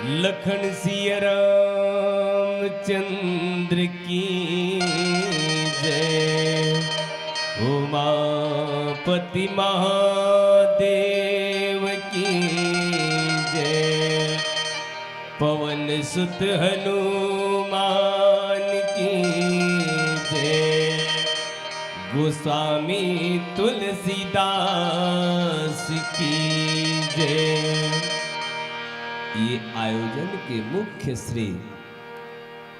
लखन सिया रामचंद्र की जय। उमापति महादेव की जय। पवन सुत हनुमान की जय। गोस्वामी तुलसीदास की जय। ये आयोजन के मुख्य श्री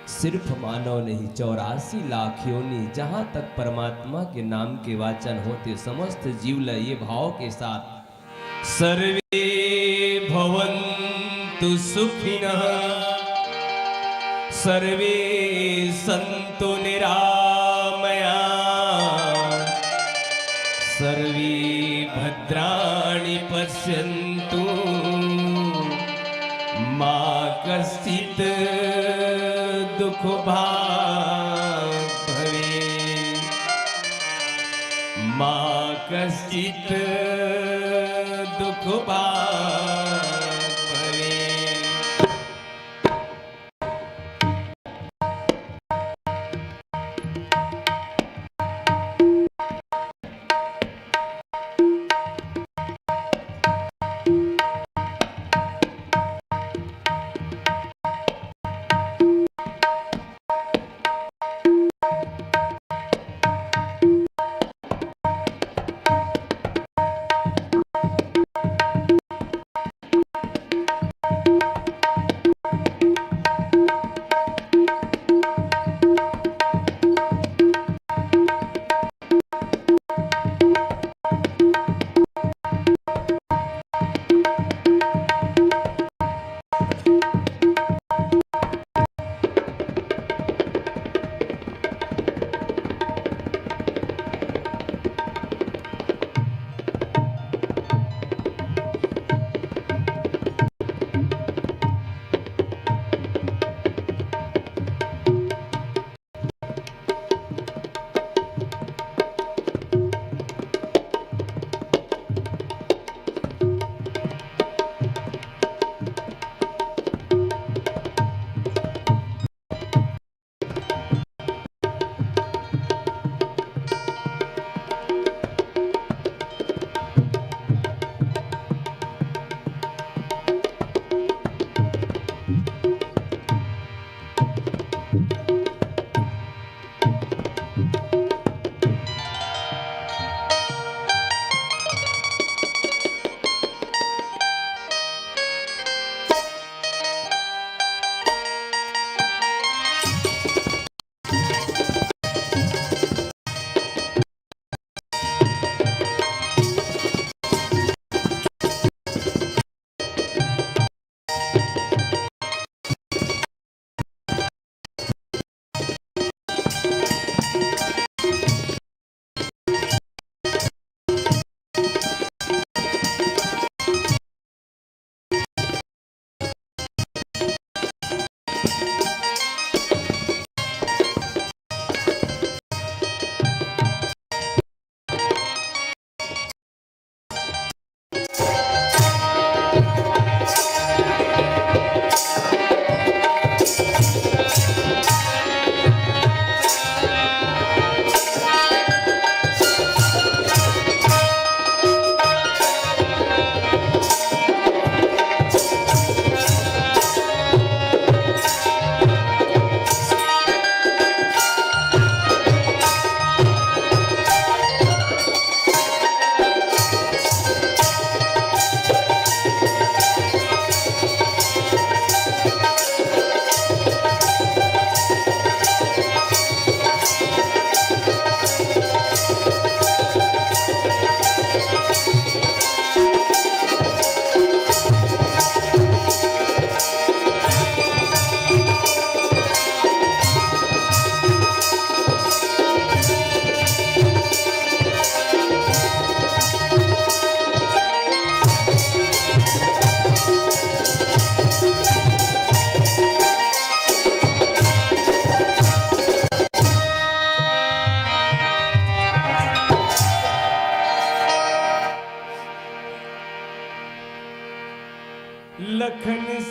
सिर्फ मानव नहीं 84 लाख योनि जहां तक परमात्मा के नाम के वाचन होते समस्त जीवलय ये भाव के साथ सर्वे भवन्तु सुखिनः सर्वे सन्तु निरामयाः सर्वे भद्राणि पश्यन्तु मा कश्चित् दुख भाग् भवेत्। मा कश्चित् दुख भाग् भवेत्।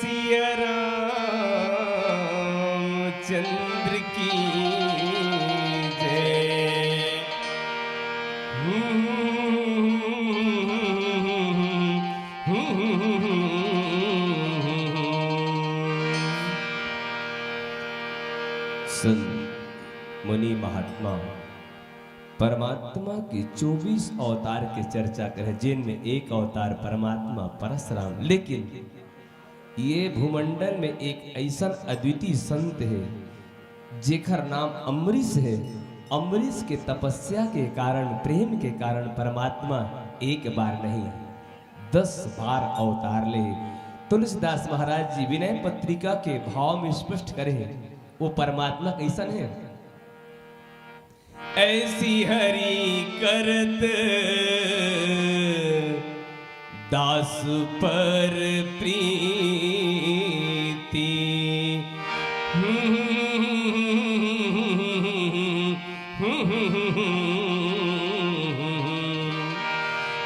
सिया रामचंद्र की जय। संत मुनि महात्मा परमात्मा के 24 अवतार की चर्चा करें, जिनमें एक अवतार परमात्मा परशुराम। लेकिन ये भूमंडल में एक ऐसा अद्वितीय संत है जेकर नाम अम्बरीश है। अम्बरीश के तपस्या के कारण, प्रेम के कारण परमात्मा एक बार नहीं 10 बार अवतार ले। तुलसीदास महाराज जी विनय पत्रिका के भाव में स्पष्ट करे वो परमात्मा कैसन है। ऐसी हरि करत दास पर प्रीति,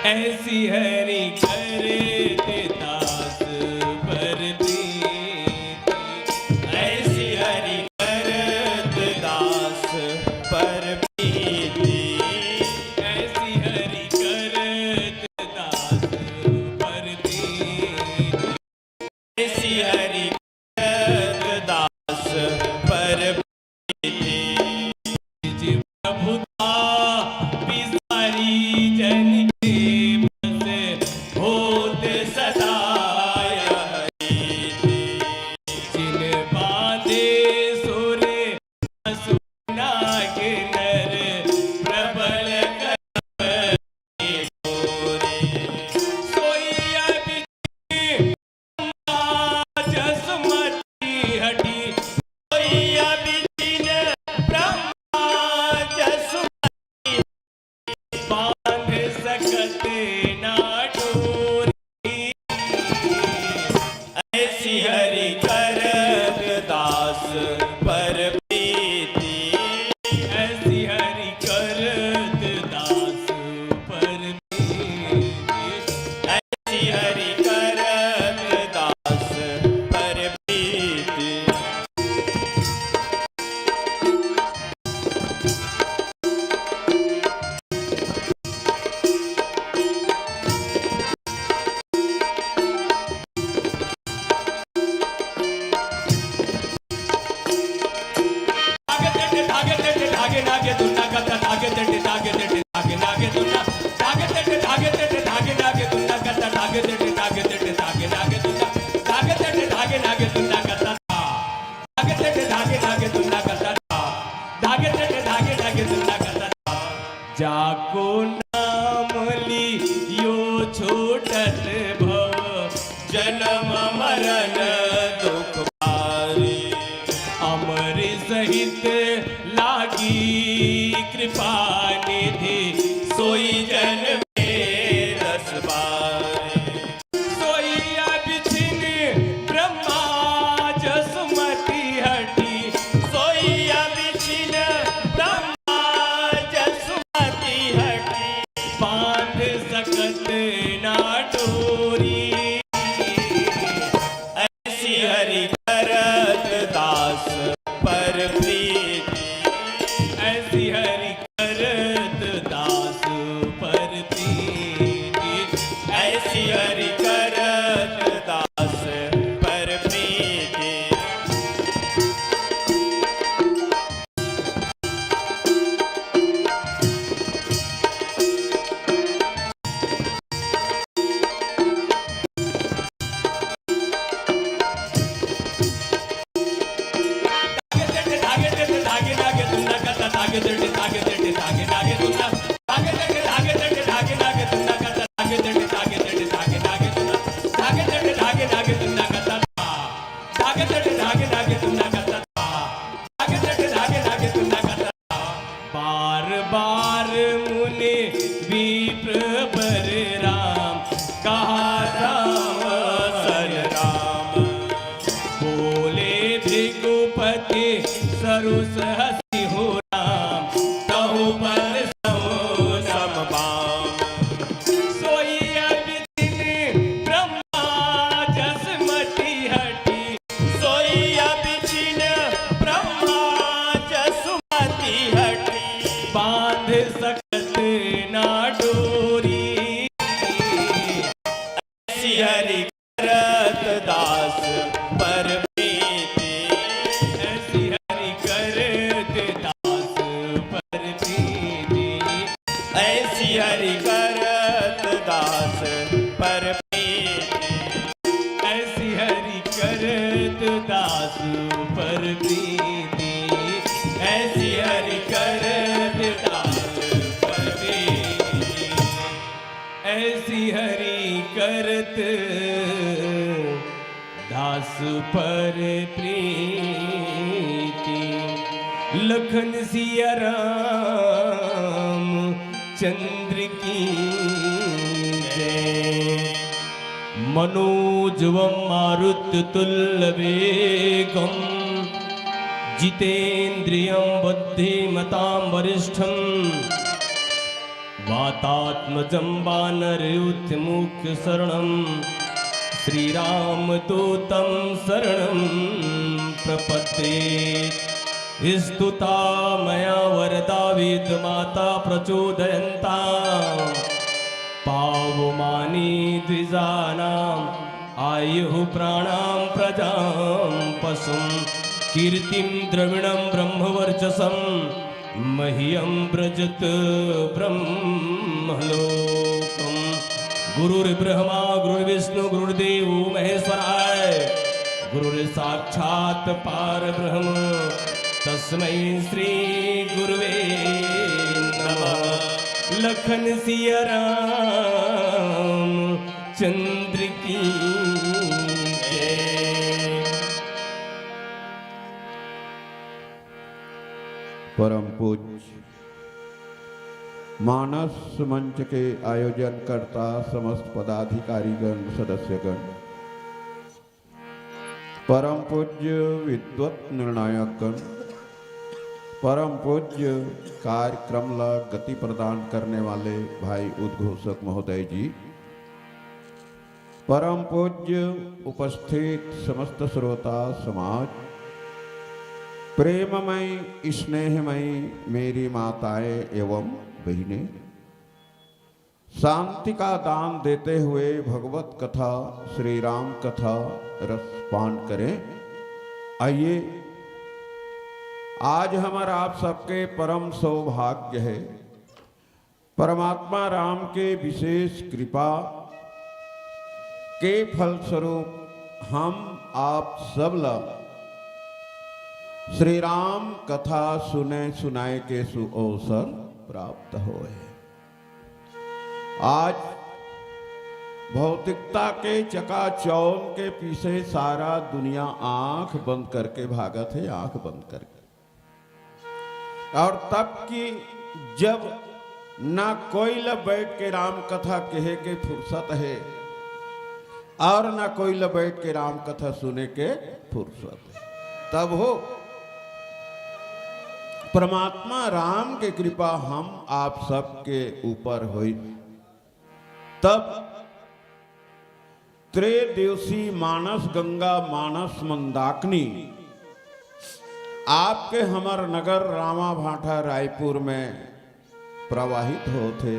ऐसी हरि करत दास पर प्रीति, ऐसी हरि करत दास पर प्रीति, ऐसी हरि करत दास पर प्रीति, ऐसी हरि करत दास पर प्रीति, जिव प्रभुता बिसारी जन के बस होत सदाय हरि, जिन बांधे सुरे असुनाग नर प्रबल करम गोरे, सोइया बिचि जसमति हटी, सोइया बिचिन ब्रह्मा जसमति, बांध सकत ना डोरी, ऐसी हरि करत दास पर प्रीति, ऐसी हरि करत दास पर प्रीति, ऐसी हरि करत दास पर प्रीति। धागे तेटे धागे नागे दुन्ना कत्ता धागे तेटे धागे तेटे धागे नागे दुन्ना, धागे तेटे धागे तेटे धागे नागे दुन्ना कत्ता धागे तेटे धागे तेटे धागे नागे दुन्ना, धागे तेटे धागे नागे दुन्ना कत्ता, धागे तेटे धागे नागे दुन्ना कत्ता, धागे तेटे धागे नागे दुन्ना कत्ता, जाको नाम लियो छूटत भव जन्म मरण दुख भारी, अमर सहित लागी कृपा निधि सोई जन में रस बारे, सोइया बिचिन ब्रह्मा जसमति हटी, सोइया बिचिन ब्रह्मा जसमति हटी, बांध सकत ना डोरी, ऐसी हरि करत दास पर प्रीति, ऐसी हरि करत दास पर प्रीति, ऐसी हरि करत दास पर प्रीति। धागे तेटे धागे नागे दुन्ना कत्ता धागे तेटे धागे तेटे धागे नागे दुन्ना, धागे तेटे धागे तेटे धागे नागे दुन्ना कत्ता धागे तेटे धागे तेटे धागे नागे दुन्ना, धागे तेटे धागे नागे दुन्ना कत्ता, धागे तेटे धागे नागे दुन्ना कत्ता, धागे तेटे धागे नागे दुन्ना कत्ता, बार बार मुनि विप्र बर राम कहा राम सर राम, बोले भृगुपति सरुस हसी हो राम, तहु पर सहो समबाम, सोइया बिचिन ब्रह्मा जसमति हटी, दास पर प्रीति, ऐसी हरि करत दास पर प्रीति, ऐसी हरि करत दास पर प्रीति। लखन सिया राम चंद्र की जय। मनोजवम मारुततुल्यवेगम जितेन्द्रियं बुद्धिमतां वरिष्ठं वातात्मजं वानरयूथमुख्यशरणं श्रीरामदूतं शरणं प्रपद्ये। स्तुता मया वरदा वेदमाता प्रचोदयन्तां पावमानि द्विजानाम् आयुः प्राणां प्रजां पशुं कीर्तिं द्रविणं ब्रह्मवर्चसं मह्यं व्रजत ब्रह्मलोकम्। गुरुर्ब्रह्मा गुरुर्विष्णु गुरुर्देवो महेश्वराय, गुरुर्साक्षात् परब्रह्म तस्मै श्री गुरुवे नमः। लखन सिया राम चंद्र की जय। परम पूज्य मानस मंच के आयोजन करता समस्त पदाधिकारीगण सदस्यगण, परम पूज्य विद्वत निर्णायकगण, परम पूज्य कार्यक्रम ला गति प्रदान करने वाले भाई उद्घोषक महोदय जी, परम पूज्य उपस्थित समस्त श्रोता समाज, प्रेममय स्नेहमय मेरी माताएं एवं बहनें, शांति का दान देते हुए भगवत कथा श्री राम कथा रसपान करें। आइए, आज हमारा आप सबके परम सौभाग्य है, परमात्मा राम के विशेष कृपा के फलस्वरूप हम आप सब लोग श्री राम कथा सुने सुनाए के सुअवसर प्राप्त हुए। आज भौतिकता के चकाचौंध के पीछे सारा दुनिया आंख बंद करके भागत है, आंख बंद करके। और तब की जब ना कोई ल बैठ के राम कथा कहे के फुर्सत है और ना कोई ल बैठ के राम कथा सुने के फुर्सत है, तब हो परमात्मा राम के कृपा हम आप सब के ऊपर हुई। तब त्रयोदशी मानस गंगा मानस मंदाकिनी आपके हमर नगर रामा भाटा रायपुर में प्रवाहित होते।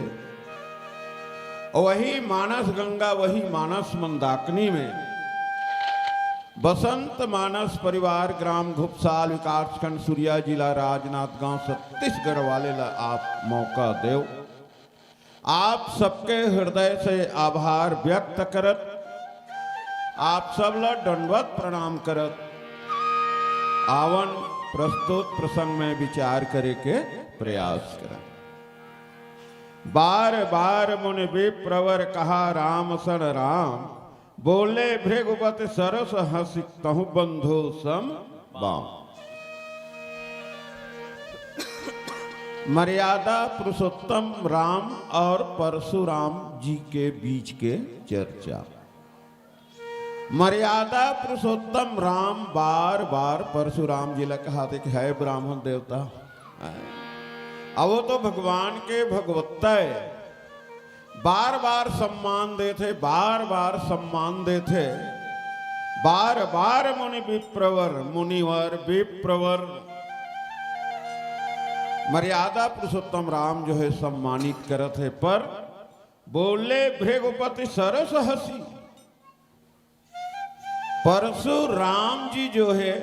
वही मानस गंगा वही मानस मंदाकिनी में बसंत मानस परिवार ग्राम घुपसाल विकासखंड सूर्या जिला राजनांदगांव छत्तीसगढ़ वाले ला आप मौका देव। आप सबके हृदय से आभार व्यक्त करत, आप सब ला दंडवत प्रणाम करत आवन प्रस्तुत प्रसंग में विचार करे के प्रयास करें। बार बार मुनि विप्रवर कहा राम सन राम, बोले भृगुपति सरस हंसी कहूं बंधु सम बाम। मर्यादा पुरुषोत्तम राम और परशुराम जी के बीच के चर्चा। मर्यादा पुरुषोत्तम राम बार बार परशुराम जी ने कहा कि है ब्राह्मण देवता, अब वो तो भगवान के भगवत्ता है, बार बार सम्मान देते, बार बार सम्मान देते, बार बार मुनि विप्रवर मुनिवर विप्रवर मर्यादा पुरुषोत्तम राम जो है सम्मानित करते है। पर बोले भृगुपति सरस हसी, परशुराम जी जो है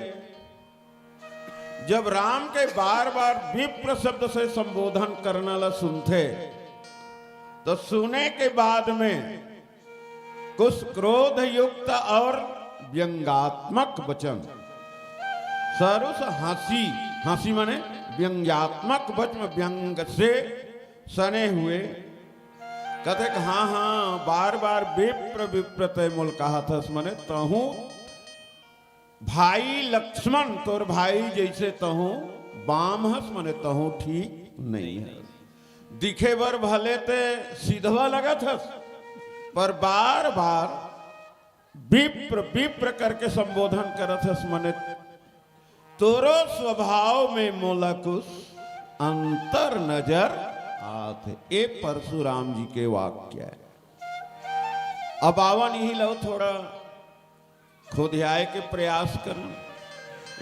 जब राम के बार बार विप्र शब्द से संबोधन करने ला सुनते, तो सुने के बाद में कुछ क्रोध युक्त और व्यंग्यात्मक वचन। सरस हंसी, हंसी माने व्यंग्यात्मक वचन, व्यंग से सने हुए। कहते कि हाँ हाँ बार बार विप्र विप्र तय मूल कहा था, मने तहू भाई लक्ष्मण तोर भाई जैसे तहू बाम हस, मने तहू ठीक नहीं है। दिखे बर भले ते सीधवा लगा था, पर बार बार विप्र विप्र करके संबोधन करत हस, मने तोरो स्वभाव में मोला कुछ अंतर नजर आते। ये परशुराम जी के वाक्य है। अब आवन ही लो थोड़ा खोध्याय के प्रयास करना।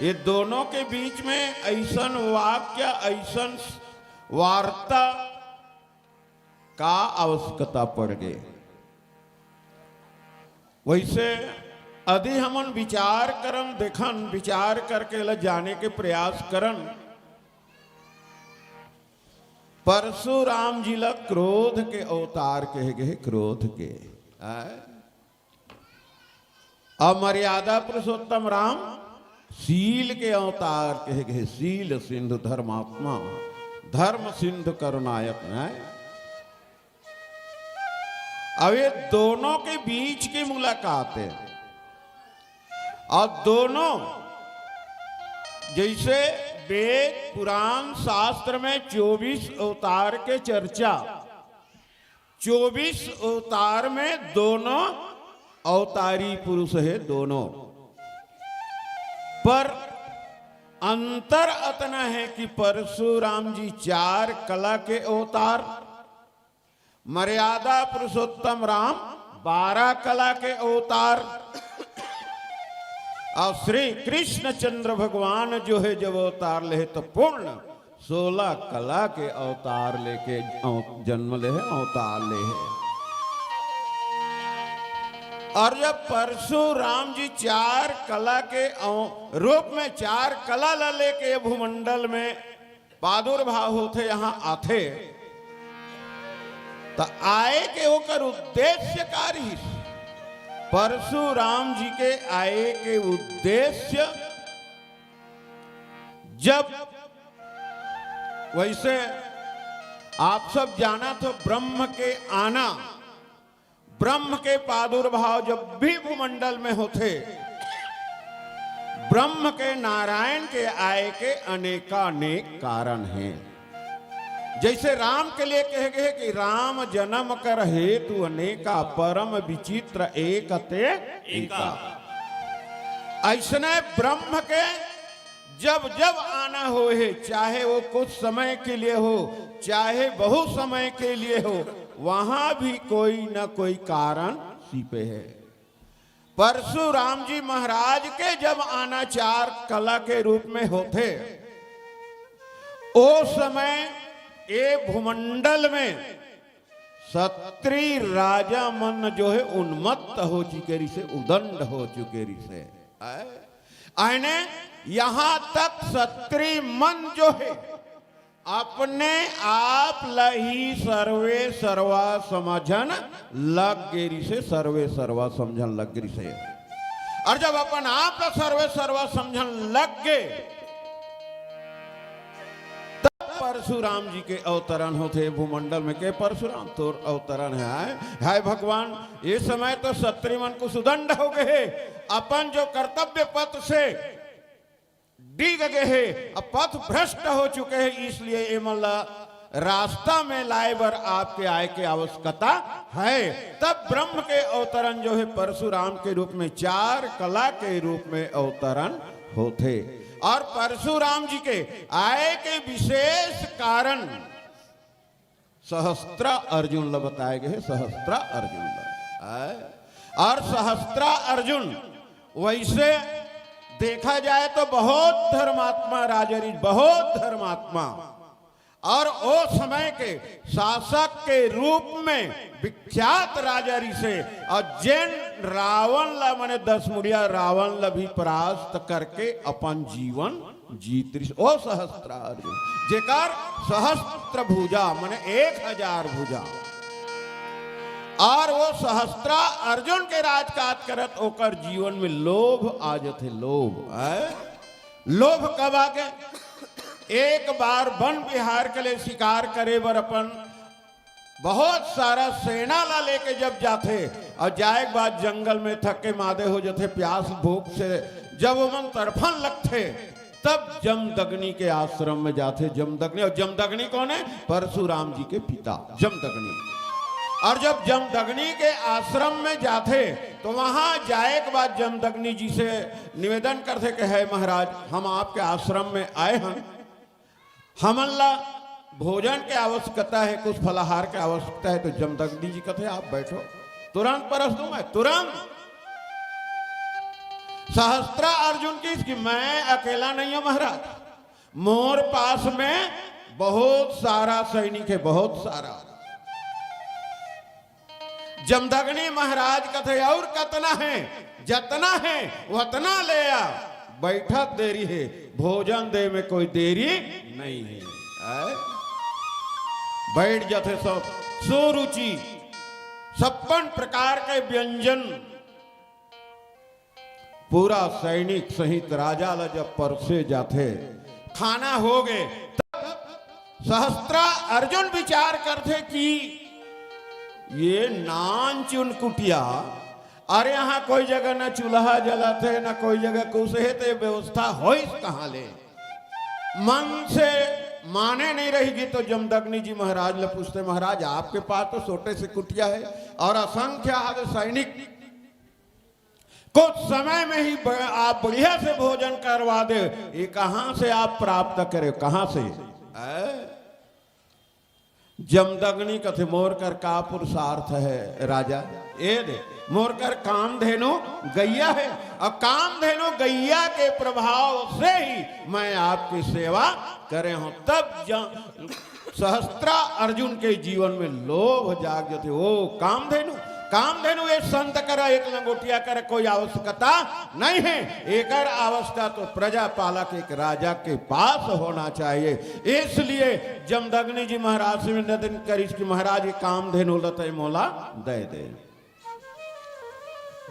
ये दोनों के बीच में ऐसन वाक्य, ऐसन वार्ता का आवश्यकता पड़ गई। वैसे यदि हमन विचार करम, देखन विचार करके ल जाने के प्रयास करन, परशुराम जी ला क्रोध के अवतार कह गए, क्रोध के अमर्यादा पुरुषोत्तम राम शील के अवतार कह गए, शील सिंधु धर्मात्मा, धर्म सिंधु करुणायक है। अब ये दोनों के बीच की मुलाकात है, और दोनों जैसे वेद पुराण शास्त्र में 24 अवतार के चर्चा, 24 अवतार में दोनों अवतारी पुरुष है दोनों, पर अंतर अतना है कि परशुराम जी 4 कला के अवतार, मर्यादा पुरुषोत्तम राम 12 कला के अवतार, और श्री कृष्ण चंद्र भगवान जो है जब अवतार ले तो पूर्ण 16 कला के अवतार लेके जन्म ले है, अवतार ले है। और जब परशुराम जी 4 कला के रूप में 4 कला ला लेके भूमंडल में प्रादुर्भाव होते यहाँ आते, तो आए के होकर उद्देश्य कार्य, परशुराम जी के आए के उद्देश्य, जब वैसे आप सब जाना तो ब्रह्म के आना, ब्रह्म के प्रादुर्भाव जब भी भूमंडल में होते, ब्रह्म के नारायण के आए के अनेकानेक कारण हैं। जैसे राम के लिए कहे गए कि राम जन्म कर हेतु अनेका, परम विचित्र एक ते एका। ऐसने ब्रह्म के जब जब आना हो है, चाहे वो कुछ समय के लिए हो, चाहे बहुत समय के लिए हो, वहां भी कोई न कोई कारण छिपे है। परशुराम जी महाराज के जब आना 4 कला के रूप में होते, ओ समय ये भूमंडल में क्षत्रिय राजा मन जो है उन्मत्त हो चुके से, उदंड हो चुके से, आने यहां तक क्षत्रिय मन जो है अपने आप लही सर्वे सर्वा समझन लग गेरी से, सर्वे सर्वा समझन लग गेरी से। और जब अपन आप सर्वे सर्वा समझन लग गए, परशुराम जी के अवतरण होते भूमंडल में। के परशुराम तो अवतरण है भगवान। ये समय तो क्षत्रिय मन को सुदंड हो गए, अपन जो कर्तव्य पथ से डिग गए है, अब पथ भ्रष्ट हो चुके हैं, इसलिए ये मल्ला रास्ता में लाए बर आपके आय की आवश्यकता है। तब ब्रह्म के अवतरण जो है परशुराम के रूप में 4 कला के रूप में अवतरण होते। और परशुराम जी के आय के विशेष कारण सहस्त्र अर्जुन ल बताए गए, सहस्त्र अर्जुन ल। और सहस्त्र अर्जुन वैसे देखा जाए तो बहुत धर्मात्मा राजरी, बहुत धर्मात्मा, और वो समय के शासक के रूप में विख्यात राजरी से, और जैन रावण ला मने 10 मुड़िया रावण ला भी परास्त करके अपन जीवन जीत रही। ओ सहस्त्र अर्जुन जेकर सहस्त्र भुजा मने 1000 भुजा। और वो सहस्त्रा अर्जुन के राजकाज करत ओकर जीवन में लोभ आ जाते। लोभ कब आ गए? एक बार वन विहार के लिए शिकार करे बर अपन बहुत सारा सेना ला लेके जब जाते और जाए के बाद जंगल में थके मादे हो जाते, प्यास भूख से जब मन तरफन लगते, तब जमदग्नि के आश्रम में जाते। जमदग्नि, और जमदग्नि कौन है? परशुराम जी के पिता जमदग्नि। और जब जमदग्नि के आश्रम में जाते तो वहां जाए के बाद जमदग्नि जी से निवेदन करते कि है महाराज, हम आपके आश्रम में आए हैं, हमला भोजन की आवश्यकता है, कुछ फलाहार की आवश्यकता है। तो जमदग्नि जी कहते आप बैठो, तुरंत परस दूं मैं, तुरंत। सहस्त्रा अर्जुन की मैं अकेला नहीं हूं महाराज, मोर पास में बहुत सारा सैनिक है, बहुत सारा। जमदग्नि महाराज कहते और कतना है? जतना है वतना ले आ, बैठक देरी है, भोजन दे में कोई देरी नहीं है। बैठ जाते सब सुरुचि 56 प्रकार के व्यंजन पूरा सैनिक सहित राजा ला जब परसे जाते, खाना हो गए, तब सहस्त्रा अर्जुन विचार करते कि ये नान चुन कुटिया, अरे यहाँ कोई जगह न चूल्हा जलाते न कोई जगह कुछ है, तो व्यवस्था हो कहाँ ले? मन से माने नहीं रहेगी तो जमदग्नि जी महाराज ले पूछते, महाराज आपके पास तो छोटे से कुटिया है और असंख्य आदि सैनिक, कुछ समय में ही आप बढ़िया से भोजन करवा दे, ये कहां से आप प्राप्त करे, कहां से? जमदग्नि कथे मोर कर का पुरुषार्थ है राजा, ये दे मोर कर कामधेनु गैया है, और कामधेनु गैया के प्रभाव से ही मैं आपकी सेवा करे हूं। तब सहस्त्रा अर्जुन के जीवन में लोभ जाग जाते। ओ कामधेनु, कामधेनु एक संत करा, एक लंगोटिया करे कोई आवश्यकता नहीं है, एक आवश्यकता तो प्रजा पालक एक राजा के पास होना चाहिए। इसलिए जमदग्नि जी महाराज से निवेदन करी कि महाराज ये कामधेनु लते मोला दे दे।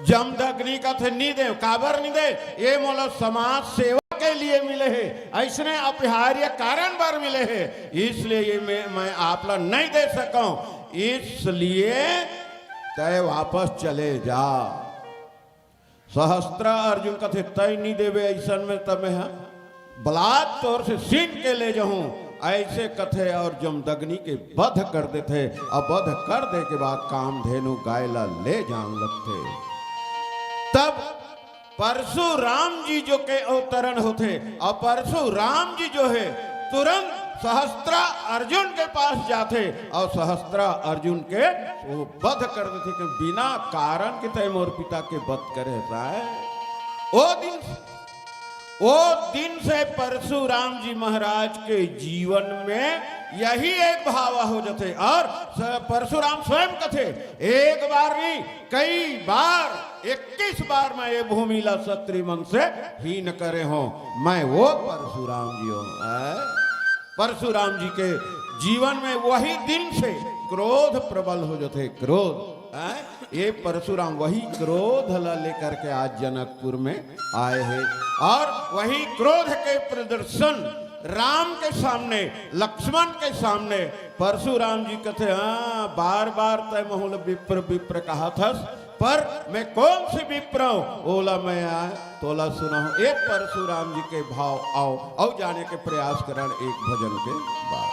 जमदग्नि का थे नहीं दे, काबर नहीं दे, ये मोला समाज सेवा के लिए मिले हैं, ऐसने अपहार्य कारण बार मिले हैं, इसलिए ये मैं आप ला नहीं दे सकूं, इसलिए तय वापस चले जा। सहस्त्रा अर्जुन कथे तय नहीं देवे ऐसन में तब मैं बलात् तौर से सीन के ले जाऊं, ऐसे कथे और जमदग्नि के वध कर देते, और वध कर दे के बाद कामधेनु गायला ले जान लगते। तब परशुराम जी जो के अवतरण होते, और परशुराम जी जो है तुरंत सहस्त्रा अर्जुन के पास जाते और सहस्त्रा अर्जुन के वो वध कर देते कि बिना कारण के तय मोर पिता के वध करे है। वो दिन से परशुराम जी महाराज के जीवन में यही एक भाव हो जाते। और परशुराम स्वयं कथे एक बार नहीं कई बार 21 बार मैं ये भूमि ला क्षत्रिय मन से हीन करे हो, मैं वो परशुराम जी हूं। परशुराम जी के जीवन में वही दिन से क्रोध प्रबल हो जाते, क्रोध। ये परशुराम वही क्रोध ला लेकर के आज जनकपुर में आए हैं, और वही क्रोध के प्रदर्शन राम के सामने, लक्ष्मण के सामने परशुराम जी कहते हाँ बार बार तय महुल विप्र विप्र कहा था, पर मैं कौन सी विप्र हूं, ओला मैं आया तोला सुना हूं। एक परशुराम जी के भाव आओ जाने के प्रयास करण एक भजन के बाद।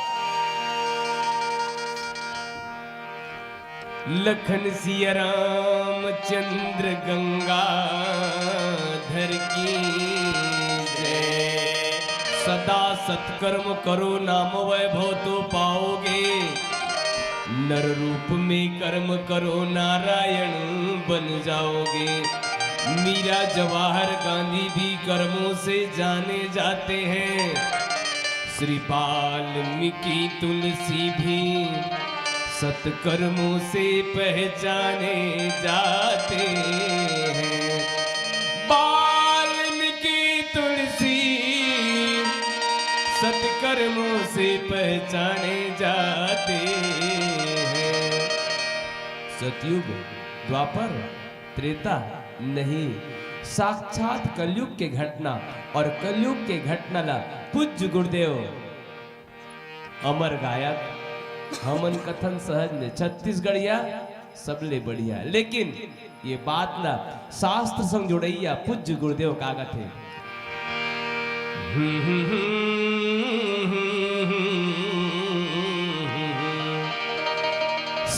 लखन सिया राम चंद्र गंगा धर की जय, सदा सत्कर्म करो नाम वैभव तो पाओगे, नर रूप में कर्म करो नारायण बन जाओगे। मीरा जवाहर गांधी भी कर्मों से जाने जाते हैं, श्री वाल्मीकि तुलसी भी सत्कर्मों से पहचाने जाते हैं। वाल्मीकि तुलसी सत्कर्मों से पहचाने जाते हैं। सतयुग, द्वापर, त्रेता नहीं, साक्षात कलयुग के घटना। और कलयुग के घटना ला पूज्य गुरुदेव अमर गायक हमन कथन सहज में छत्तीसगढ़िया सबले बढ़िया। लेकिन ये बात ला शास्त्र संग जुड़ैया पूज्य गुरुदेव कागत है।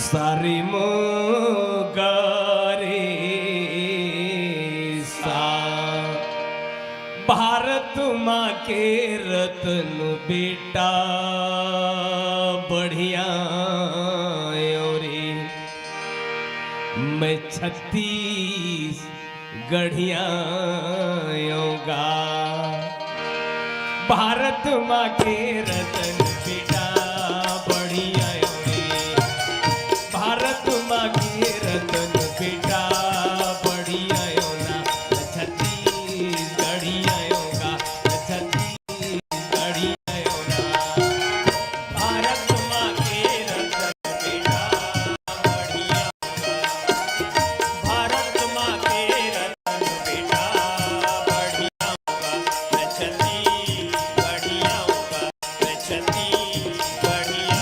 सारी मोगारे सा भारत माँ के रत्न बेटा बढ़िया रे, मैं 36 गढ़िया गा। भारत माँ के रत्न बेटा बढ़िया रे, भारत माँ के रत्न बेटा बढ़िया ना, 36 गढ़िया गा, 36 गढ़िया ना। भारत माँ के रत्न बेटा बढ़िया गा, भारत माँ के रत्न बेटा बढ़िया गा, 36 बढ़िया गा, 36 बढ़िया।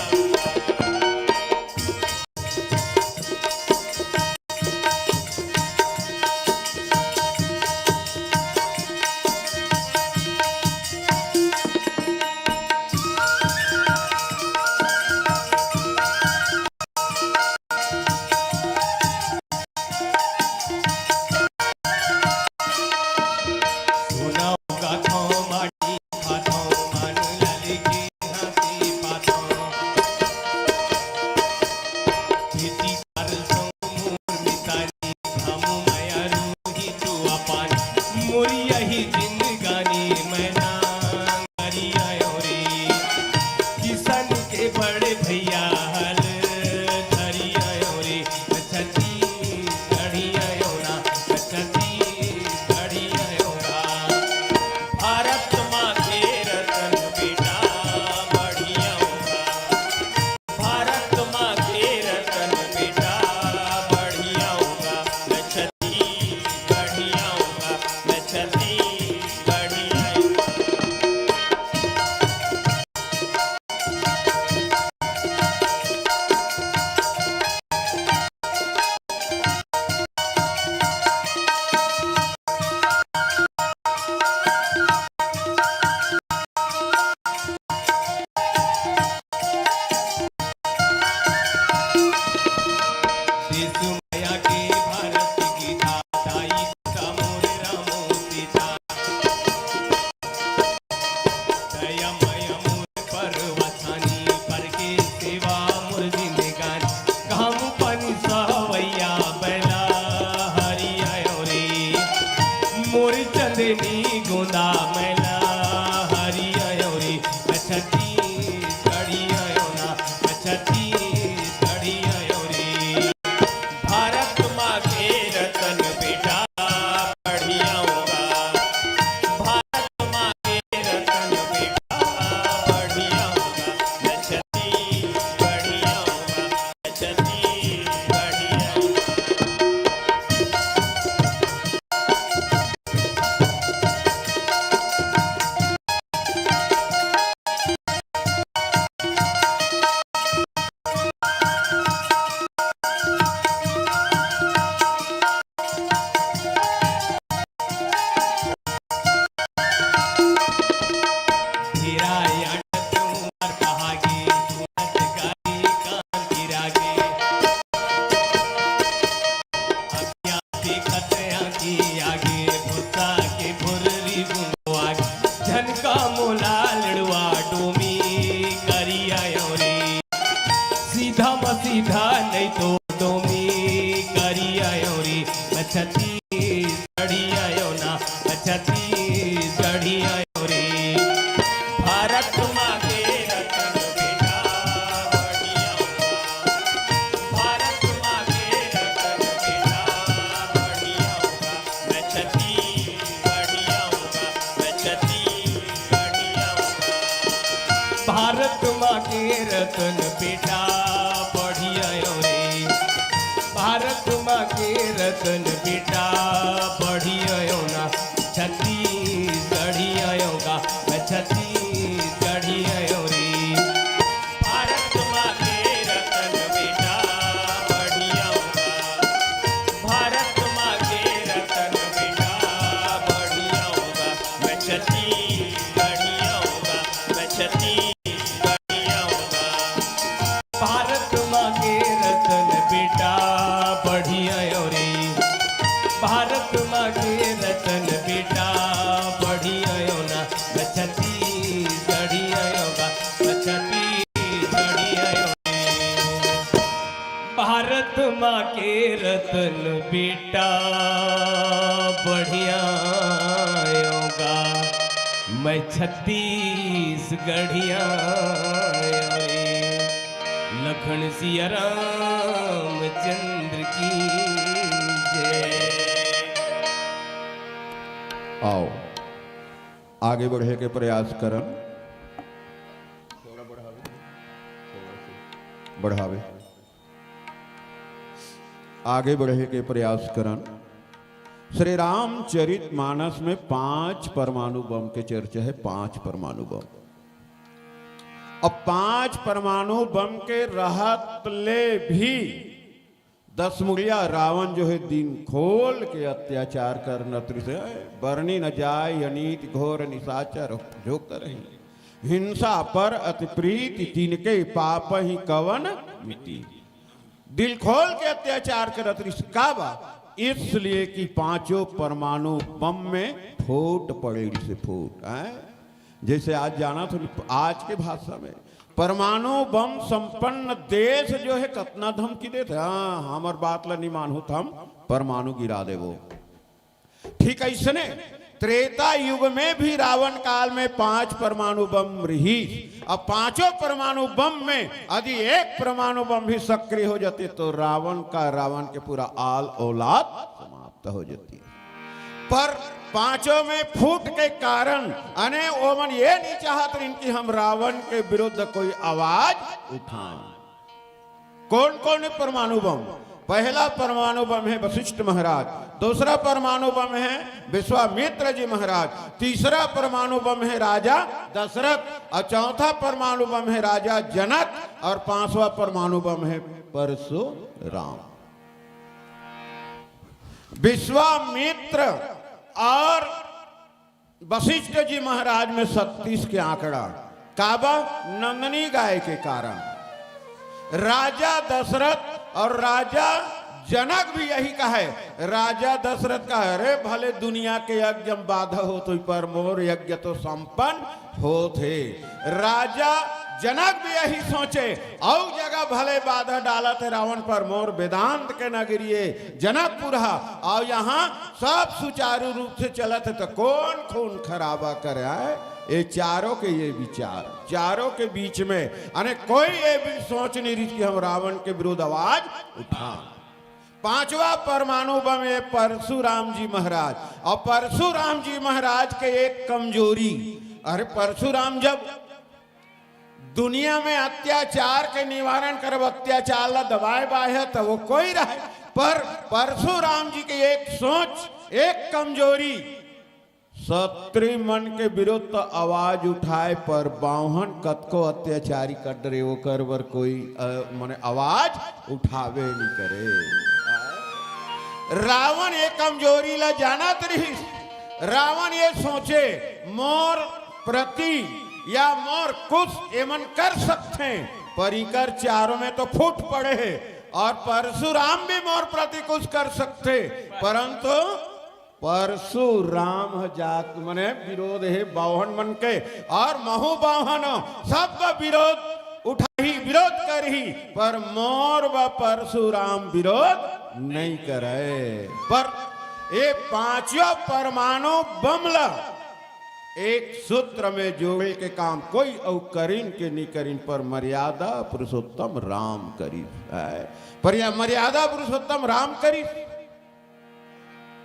बड़े भैया हल धरी आयो रे, 36 गढ़ी आयो ना, 36 गढ़ी आयो ना। भारत माँ के रत्न बेटा बढ़िया होगा, भारत माँ के रत्न बेटा बढ़िया होगा, 36 बढ़िया होगा, 36 बढ़िया होगा। माया के भारत की दाई का मोर रामो सीता, दया मय मोर पर वसानी पर के सेवा मोर जिंदगान, काम पानी सवैया बैला हरि आयो रे, मोर चंदनी गोंदा मैला हरि आयो रे, 36 गढ़ी आयो ना, 36 गढ़ी आयो रे। भारत माँ के रत्न बेटा बढ़िया होगा, भारत माँ के रत्न बेटा बढ़िया होगा, 36 बढ़िया होगा, 36 बढ़िया होगा। झनका मोला लड़वा डोमी करी आयो रे, सीधा मसीधा नहीं तो डोमी करी आयो रे, 36 गढ़ी आयो ना, 36 गढ़ी आयो रे। भारत माँ के रत्न बेटा बढ़िया होगा, भारत माँ के रत्न बेटा बढ़िया होगा, 36 बढ़िया होगा, 36 बढ़िया होगा। भारत माँ के रत्न बेटा बढ़िया रे, रतन बेटा बढ़िया ना छत्तीसगढ़ी आयो गा मैं छत्तीसगढ़ी आयो रे। भारत माँ के रतन बेटा बढ़िया होगा, भारत माँ के रतन बेटा बढ़िया होगा, मैं छत्तीसगढ़ी होगा, मैं छत्तीसगढ़ी होगा। भारत माँ के रतन बेटा बढ़िया रे, भारत माँ के रतन बेटा बढ़िया ना मैं छत्तीसगढ़ी होगा, मैं छत्तीसगढ़ी भारत माँ के रतन बेटा बढ़िया होगा, मैं छत्तीसगढ़िया लखन सिया रामचंद्र की जय। आओ आगे बढ़े के प्रयास करन, बढ़ावे आगे बढ़े के प्रयास करन। श्री रामचरित मानस में 5 परमाणु बम के चर्चा है, 5 परमाणु बम। अब 5 परमाणु बम के रहत ले भी 10 मुड़िया रावण जो है दिन खोल के अत्याचार कर नत्र से बरनी न जाय अनीति घोर निशाचर जो करहि हिंसा पर अति प्रीति तिनके पाप ही कवन मिटी। दिल खोल के अत्याचार करत का बा इसलिए कि 5 परमाणु बम में फूट पड़े से फूट है। जैसे आज जाना तो आज के भाषा में परमाणु बम संपन्न देश जो है कतना धमकी देते, हाँ हमार बात ला नहीं मानू हम परमाणु गिरा देवो। ठीक ऐसने त्रेता युग में भी रावण काल में 5 परमाणु बम रही। अब 5 परमाणु बम में यदि एक परमाणु बम भी सक्रिय हो जाते तो रावण के पूरा आल औलाद समाप्त हो जाती। पर 5 में फूट के कारण अने ओमन ये नहीं चाहते कि हम रावण के विरुद्ध कोई आवाज उठाएं। कौन कौन है परमाणु बम? पहला परमाणु बम है वशिष्ठ महाराज, दूसरा परमाणु बम है विश्वामित्र जी महाराज, तीसरा परमाणु बम है राजा दशरथ और चौथा परमाणु बम है राजा जनक और 5वां परमाणु बम है परशुराम। विश्वामित्र और वशिष्ठ जी महाराज में 36 के आंकड़ा काबा नंदनी गाय के कारण। राजा दशरथ और राजा जनक भी यही कहे। राजा दशरथ का अरे भले दुनिया के यज्ञ बाधा हो तो पर मोर यज्ञ तो संपन्न हो थे। राजा जनक भी यही सोचे और जगह भले बाधा डाला थे रावण पर मोर वेदांत के नगरिये जनकपुर और यहाँ सब सुचारू रूप से चलत है तो कौन खून खराबा करे है। ये चारों के ये विचार चारों के बीच में अने कोई ये भी सोच नहीं रही कि हम रावण के विरुद्ध आवाज उठा। 5वां परमाणु बम है परशुराम जी महाराज और परशुराम जी महाराज के एक कमजोरी, अरे परशुराम जब दुनिया में अत्याचार के निवारण कर अत्याचार ला दबाए बाए है तो वो कोई रहे, पर परशुराम जी की एक सोच एक कमजोरी क्षत्रिय मन के विरुद्ध आवाज उठाए पर बाहन कतको अत्याचारी कर डरे वो कर बर कोई माने आवाज उठावे नहीं करे। रावण ये कमजोरी ला जाना तरी। रावण ये सोचे मोर प्रति या मोर कुछ एमन कर सकते हैं, परिकर चारों में तो फूट पड़े हैं और परशुराम भी मोर प्रति कुछ कर सकते, परंतु परशुराम जात मने विरोध है बाहन मन के और महु बाहन सबका विरोध उठाही विरोध करही पर मोर व परशुराम विरोध नहीं करे। पर ये 5 परमाणु बमला एक सूत्र में जोड़े के काम कोई औ करीन के नहीं करीन पर मर्यादा पुरुषोत्तम राम करी है। पर यह मर्यादा पुरुषोत्तम राम करी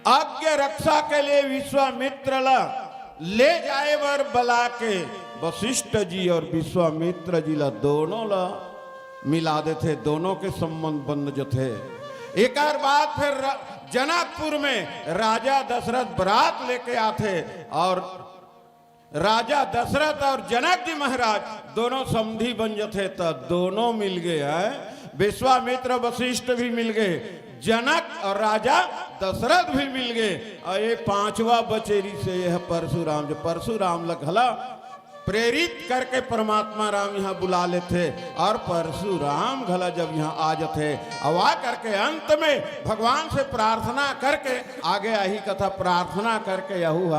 आज्ञा रक्षा के लिए विश्वामित्र ला ले जाए वर बला के वशिष्ठ जी और विश्वामित्र जी ला दोनों ला मिला देते, दोनों के संबंध बंद जो थे। एक बार फिर जनकपुर में राजा दशरथ बारात लेके आते और राजा दशरथ और जनक जी महाराज दोनों समधी बन जाते, तो दोनों मिल गए हैं, विश्वामित्र वशिष्ठ भी मिल गए, जनक और राजा दशरथ भी मिल गए, और ये पांचवा बचेरी से यह परशुराम, जो परशुराम लखला प्रेरित करके परमात्मा राम यहाँ बुला लेते, और परशुराम घला जब यहाँ आ जाते, अब आ करके अंत में भगवान से प्रार्थना करके आगे आई कथा, प्रार्थना करके यहू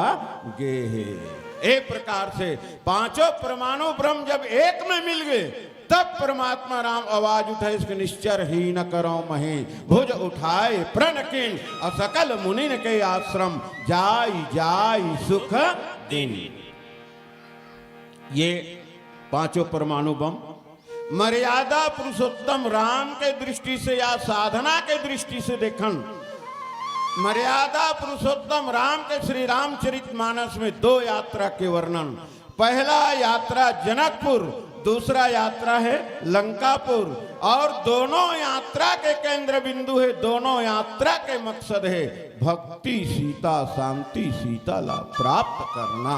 गे है। एक प्रकार से पांचों परमाणु ब्रह्म जब एक में मिल गए, तब परमात्मा राम आवाज उठाए, इसके निश्चर ही न करो मही, भुज उठाए प्रण किन, और सकल मुनिन के आश्रम जाई जाई सुख दिन। ये पांचों परमाणु बम मर्यादा पुरुषोत्तम राम के दृष्टि से या साधना के दृष्टि से देखन, मर्यादा पुरुषोत्तम राम के श्री रामचरितमानस में दो यात्रा के वर्णन। पहला यात्रा जनकपुर, दूसरा यात्रा है लंकापुर, और दोनों यात्रा के केंद्र बिंदु है, दोनों यात्रा के मकसद है भक्ति सीता शांति सीता लाभ प्राप्त करना।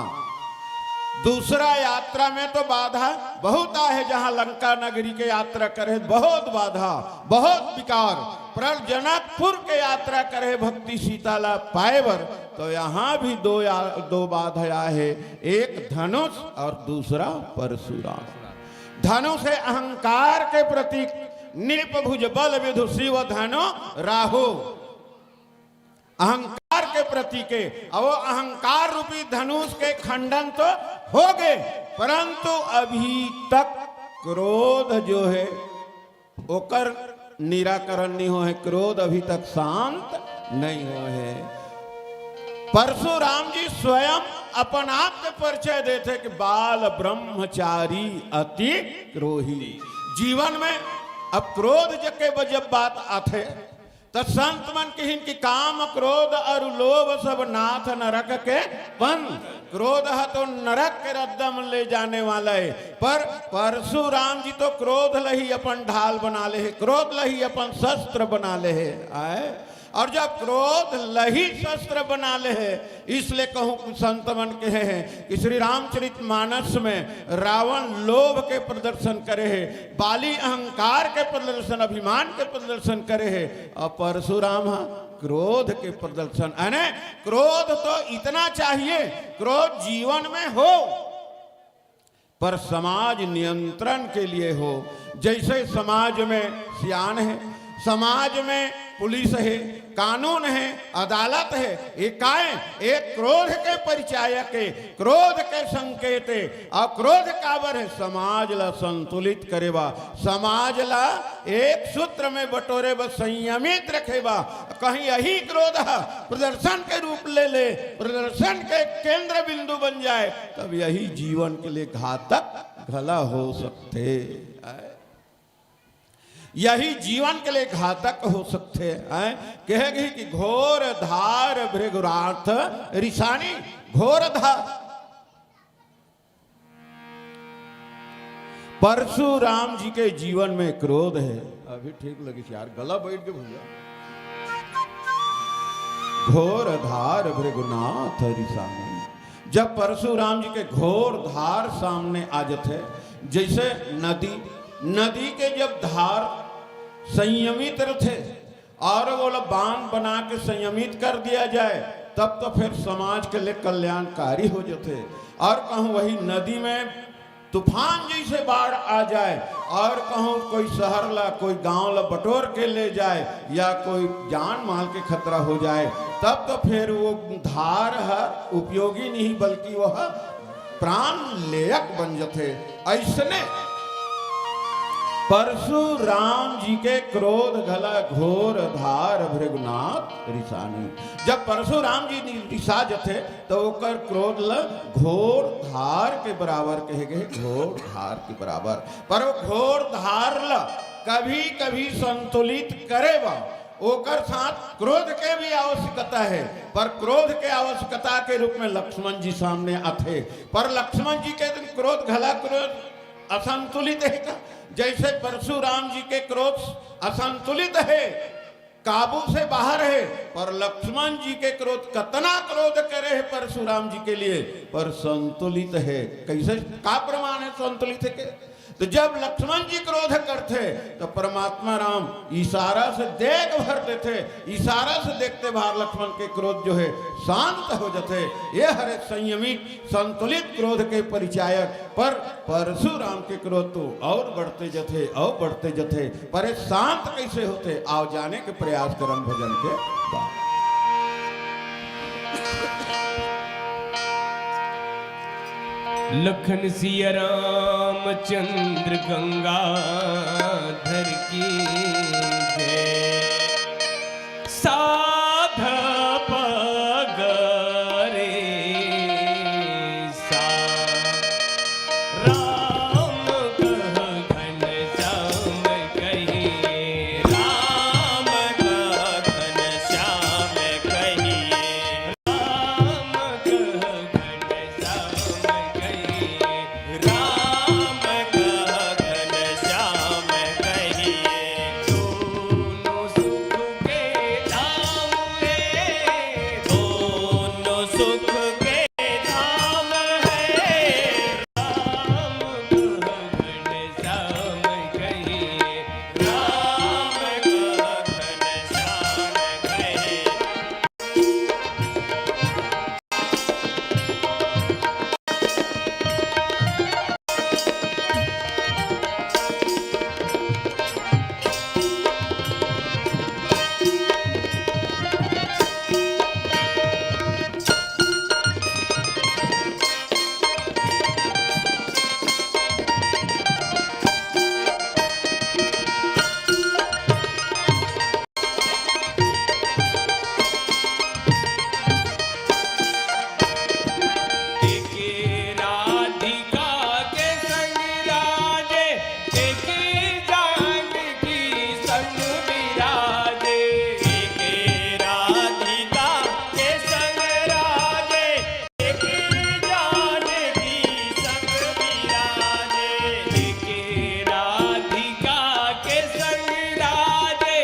दूसरा यात्रा में तो बाधा बहुत है, जहां लंका नगरी के यात्रा करे बहुत बाधा बहुत विकार, पर जनकपुर के यात्रा करे भक्ति सीता लाभ पाएवर, तो यहाँ भी दो बाधा है, एक धनुष और दूसरा परशुराम। धनुष है अहंकार के प्रतीक, नीप भुज बल विधु शिव धनु राहु, अहंकार के प्रतीक है, और वो अहंकार रूपी धनुष के खंडन तो हो गए, परंतु अभी तक क्रोध जो है ओकर निराकरण नहीं हो है, क्रोध अभी तक शांत नहीं हो है। परशुराम जी स्वयं अपन आप के परिचय देते कि बाल ब्रह्मचारी अति क्रोही। जीवन में अब क्रोध जब जब बात आते तो संत मन कहिन कि काम क्रोध और लोभ सब नाथ नरक के बंद, क्रोध है तो नरक के रद्दम ले जाने वाला है, पर परशुराम जी तो क्रोध लही अपन ढाल बना ले है, क्रोध लही अपन शस्त्र बना ले है आए, और जब क्रोध लही शस्त्र बना ले है, इसलिए कहूं संत मन कहे हैं कि श्री रामचरितमानस में रावण लोभ के प्रदर्शन करे है, बाली अहंकार के प्रदर्शन अभिमान के प्रदर्शन करे है, और परशुराम क्रोध के प्रदर्शन। अने क्रोध तो इतना चाहिए, क्रोध जीवन में हो पर समाज नियंत्रण के लिए हो। जैसे समाज में सियान है, समाज में पुलिस है, कानून है, अदालत है, एक क्रोध के परिचायक है, क्रोध के संकेत है, और क्रोध काबर है समाज ला संतुलित करेबा, समाज ला एक सूत्र में बटोरे बा, संयमित रखेबा। कहीं यही क्रोध प्रदर्शन के रूप ले ले, प्रदर्शन के केंद्र बिंदु बन जाए, तब यही जीवन के लिए घातक घला हो सकते, यही जीवन के लिए घातक हो सकते हैं। कहेगी कि घोर धार भृगुराथ रिसानी, घोर धार। परशुराम जी के जीवन में क्रोध है, अभी ठीक लगी यार, गला बैठ के भैया, घोर धार भृगुनाथ रिसानी। जब परशुराम जी के घोर धार सामने आ जाते, जैसे नदी के जब धार संयमित थे और वो बांध बना के संयमित कर दिया जाए, तब तो फिर समाज के लिए कल्याणकारी हो जाते। और कहूँ वही नदी में तूफान जैसे बाढ़ आ जाए, और कहूँ कोई शहर ला कोई गांव ला बटोर के ले जाए, या कोई जान माल के खतरा हो जाए, तब तो फिर वो धार है उपयोगी नहीं बल्कि वह प्राण लेयक बन जाते। ऐसने परशुराम जी के क्रोध घला घोर धार भृगुनाथ रिसानी। जब परशुराम जी रिसा जथे तो ओकर क्रोध ल घोर धार के बराबर कहे गए, घोर धार के बराबर। पर वो घोर धार ल कभी कभी संतुलित करेगा, ओकर साथ क्रोध के भी आवश्यकता है, पर क्रोध के आवश्यकता के रूप में लक्ष्मण जी सामने आते। पर लक्ष्मण जी के क्रोध घला क्रोध असंतुलित है, जैसे परशुराम जी के क्रोध असंतुलित है, काबू से बाहर है। पर लक्ष्मण जी के क्रोध, कतना क्रोध करे है परशुराम जी के लिए, पर संतुलित है। कैसे, का प्रमाण है संतुलित है के? तो जब लक्ष्मण जी क्रोध करते तो परमात्मा राम इशारा से देख भरते थे, इशारा से देखते बाहर लक्ष्मण के क्रोध जो है शांत हो जाते। ये हरे संयमित संतुलित क्रोध के परिचायक। पर परशुराम के क्रोध तो और बढ़ते जथे और बढ़ते जथे, पर शांत कैसे होते, आओ जाने के प्रयास करम भजन के बाद। लखन सिया रामचंद्र गंगाधर की जय। साध पगरे सा राम कह घन श्याम कहिए, राम कह घन श्याम कहिए, राम कह घन श्याम कहिए, राम कह घन श्याम कहिए। दोनों सुख के धाम है, दोनों सुख के धाम है, राम कह घन श्याम कहिए, राम कह घन श्याम कहिए। एके राधिका के संग राजे, एके जानकी संग विराजे, एके राधिका के संग राजे, एके जानकी संग विराजे, एके राधिका के संग राजे,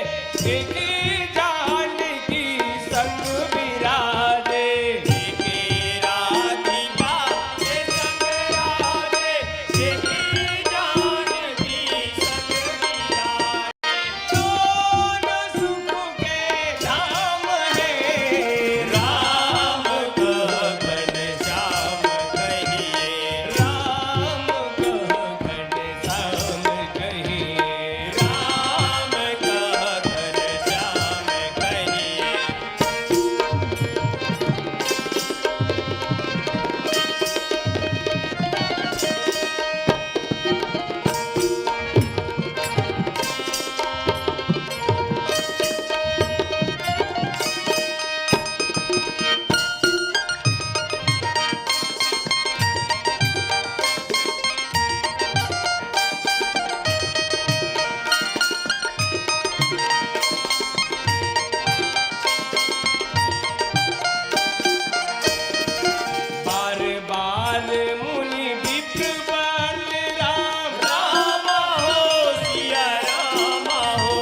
एके जानकी संग विराजे, एके राधिका के संग राजे, एके जानकी संग विराजे। दोनों सुख के धाम है, राम कह घन श्याम कहिए, राम कह घन श्याम कहिए, राम कह घन श्याम कहिए। बार बार मुनि विप्र बल राम, राम हो सिया राम हो,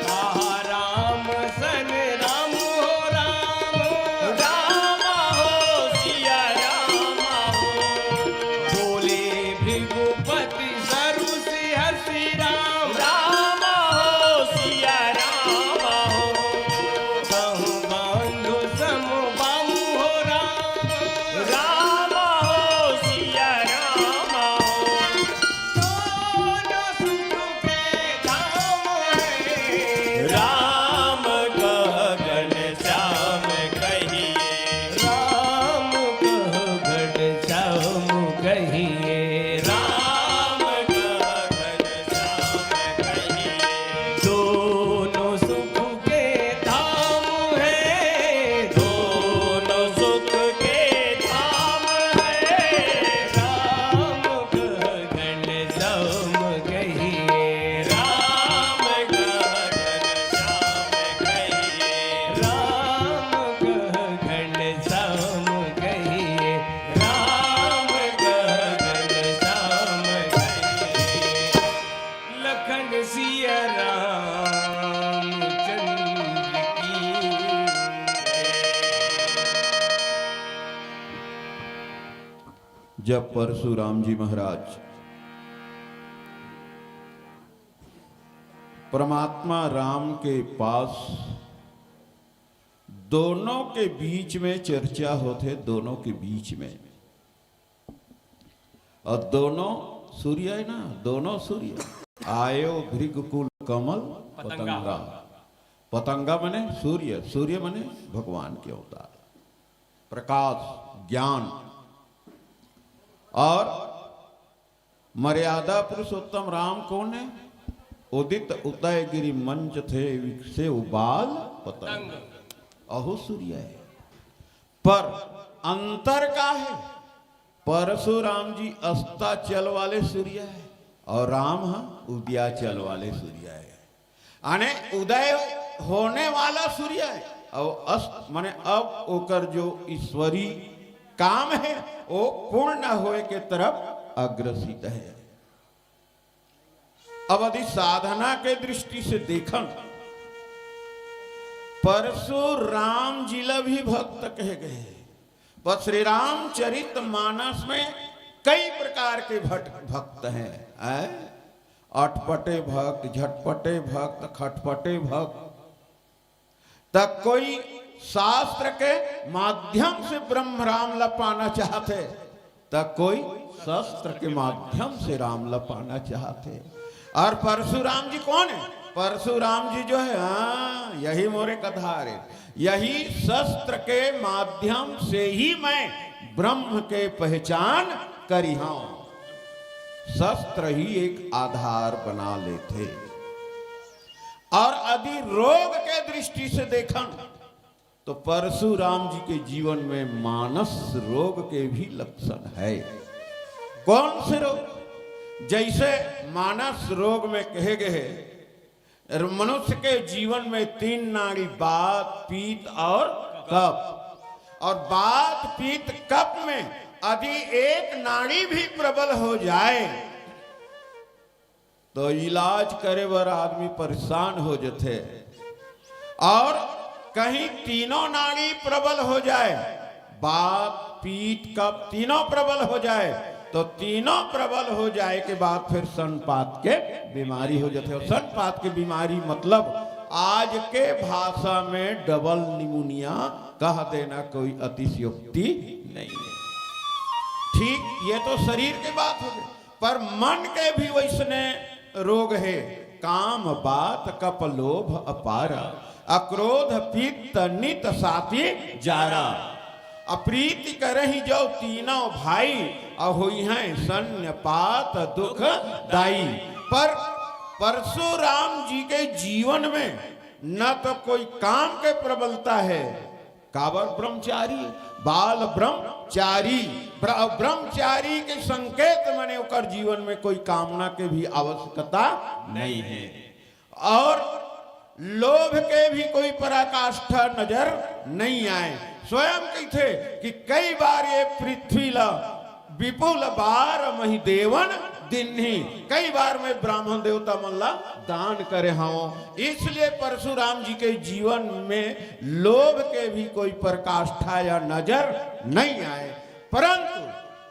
कहा राम सन राम हो, राम राम हो सिया राम हो। बोले भृगुपति सरु से हंसी राम, राम हो सिया राम हो, कहूँ बंधु सम बामु हो, राम राम हो जब परशुराम जी महाराज परमात्मा राम के पास दोनों के बीच में चर्चा होते, दोनों के बीच में, और दोनों सूर्य है ना, दोनों सूर्य आयो भृगकुल कमल पतंगा। पतंगा मने सूर्य, सूर्य मने भगवान के अवतार, प्रकाश, ज्ञान। और मर्यादा पुरुषोत्तम राम कौन है? उदित उदय गिरि मंच थे विकसे उबाल पतंग, अहो सूर्य है। पर अंतर का है? परशुराम जी अस्ताचल वाले सूर्य है और राम उदयाचल वाले सूर्य है। यानी उदय होने वाला सूर्य है और अस्त माने अब ओकर जो ईश्वरी काम है वो पूर्ण होए के तरफ अग्रसित है। अब यदि साधना के दृष्टि से देखन, परशुराम जिला भी भक्त कहे गए, पर श्री रामचरित मानस में कई प्रकार के भक्त हैं। अटपटे भक्त, झटपटे भक्त, खटपटे भक्त। तब कोई शास्त्र के माध्यम से ब्रह्म राम ला पाना चाहते, तब कोई शस्त्र के माध्यम से राम ला पाना चाहते। और परशुराम जी कौन है? परशुराम जी जो है, यही मोरे कधार है, यही शस्त्र के माध्यम से ही मैं ब्रह्म के पहचान करी हूं। शस्त्र ही एक आधार बना लेते। और यदि रोग के दृष्टि से देखन तो परशुराम जी के जीवन में मानस रोग के भी लक्षण है। कौन से रोग? जैसे मानस रोग में कहे गए, मनुष्य के जीवन में 3 नाड़ी, बात, पीत और कफ। और बात, पीत, कफ में यदि एक नाड़ी भी प्रबल हो जाए तो इलाज करे बर आदमी परेशान हो जाते। और कहीं तीनों नाड़ी प्रबल हो जाए, बात, पीत, कफ तीनों प्रबल हो जाए, तो तीनों प्रबल हो जाए के बाद फिर सनपात के बीमारी हो जाते। और सनपात की बीमारी मतलब आज के भाषा में डबल निमोनिया कह देना कोई अतिशयोक्ति नहीं है। ठीक, ये तो शरीर की बात हो गई, पर मन के भी वैसने रोग है। काम, बात, कप, लोभ, अपारा, अक्रोध, पित्त, नित, साति, जारा। अप्रीति करही जो तीनों भाई, अहोई हैं सन्य पात दुख दाई। पर परशुराम जी के जीवन में न तो कोई काम के प्रबलता है, काबर ब्रह्मचारी, बाल ब्रह्मचारी। ब्रह्मचारी के संकेत माने उकर जीवन में कोई कामना के भी आवश्यकता नहीं है। और लोभ के भी कोई पराकाष्ठा नजर नहीं आए। स्वयं कहते कि कई बार ये पृथ्वी ला विपुल बार मही देवन दिन्ही, कई बार मैं ब्राह्मण देवता मल्ला दान करे हूं। इसलिए परशुराम जी के जीवन में लोभ के भी कोई प्रकाष्ठा या नजर नहीं आए। परंतु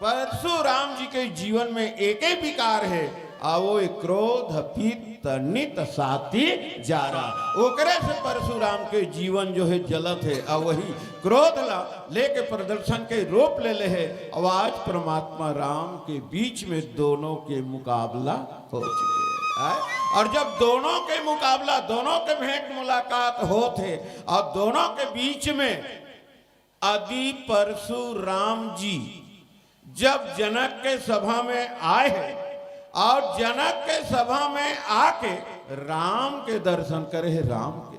परशुराम जी के जीवन में एक ही विकार है, आवो क्रोध, पित्त, नित, साति, जारा। ओकरे से परशुराम के जीवन जो है जलत है। और वही क्रोध ला लेके प्रदर्शन के रूप ले है। और आज परमात्मा राम के बीच में दोनों के मुकाबला हो चुके हैं। और जब दोनों के मुकाबला, दोनों के भेंट मुलाकात होते और दोनों के बीच में आदि परशुराम जी जब जनक के सभा में आए हैं और जनक के सभा में आके राम के दर्शन करे है, राम के,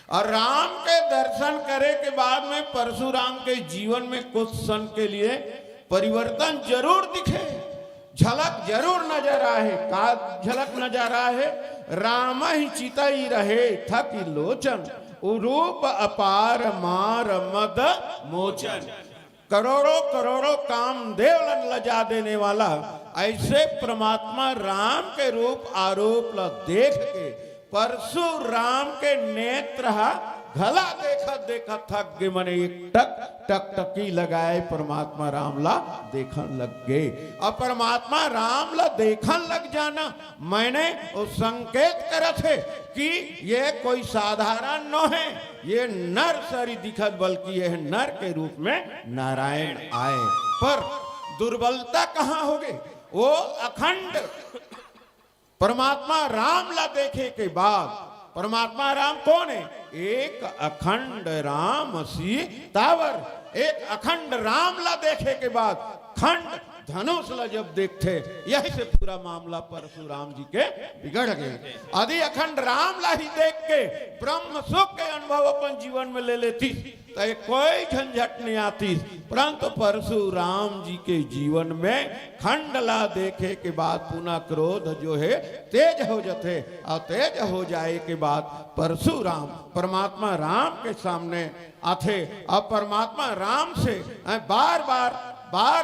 और राम के दर्शन करे के बाद में परशुराम के जीवन में कुछ क्षण के लिए परिवर्तन जरूर दिखे, झलक जरूर नजर आए। का झलक नजर आए? राम ही चितई रहे थकी लोचन, उरूप अपार मार मद मोचन। करोड़ों करोड़ों कामदेव लजा देने वाला ऐसे परमात्मा राम के रूप आरोप ला देख के परशुराम के नेत्र घला देखत देखत थक गे मने एक टक टक टकी लगाए परमात्मा राम ला देखन लग गए। अब परमात्मा राम ला देखन लग जाना मैंने वो संकेत करत है कि ये कोई साधारण न है, ये नर सरी दिखत बल्कि यह नर के रूप में नारायण आए। पर दुर्बलता कहाँ हो गई? वो अखंड परमात्मा राम ला देखे के बाद, परमात्मा राम कौन है? एक अखंड राम सी तावर, एक अखंड राम ला देखे के बाद खंड धनुष ला जब देखते, यही से पूरा मामला परशुराम जी के बिगड़ गए। आदि अखंड राम ला ही देख के ब्रह्म सुख के अनुभव अपन जीवन में ले लेती तो कोई झंझट नहीं आती, परंतु परशुराम जी के जीवन में खंड ला देखे के बाद पुनः क्रोध जो है तेज हो जाते, और तेज हो जाए के बाद परशुराम परमात्मा राम के सामने आते, और परमात्मा राम से बार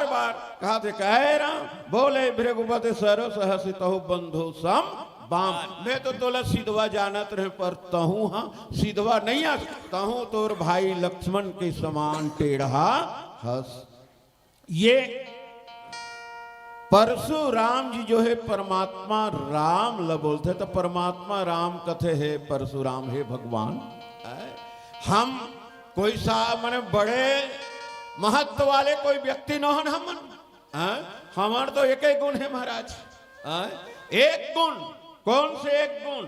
बार कहा थे कहे राम बोले भृगुपति सरो सहसितहु बंधु सम बाम। मैं तो तोला सिधवा जानत रहे पर तहु हाँ सिधवा नहीं आ, तहु तोर भाई लक्ष्मण के समान टेढ़ा हस। ये परशुराम जी जो है परमात्मा राम ल बोलते तो परमात्मा राम कथे है परशुराम है भगवान। हम कोई सा मने बड़े महत्व वाले कोई व्यक्ति न हो हमन, हमार तो एक ही गुण है महाराज, एक गुण। कौन से एक गुण?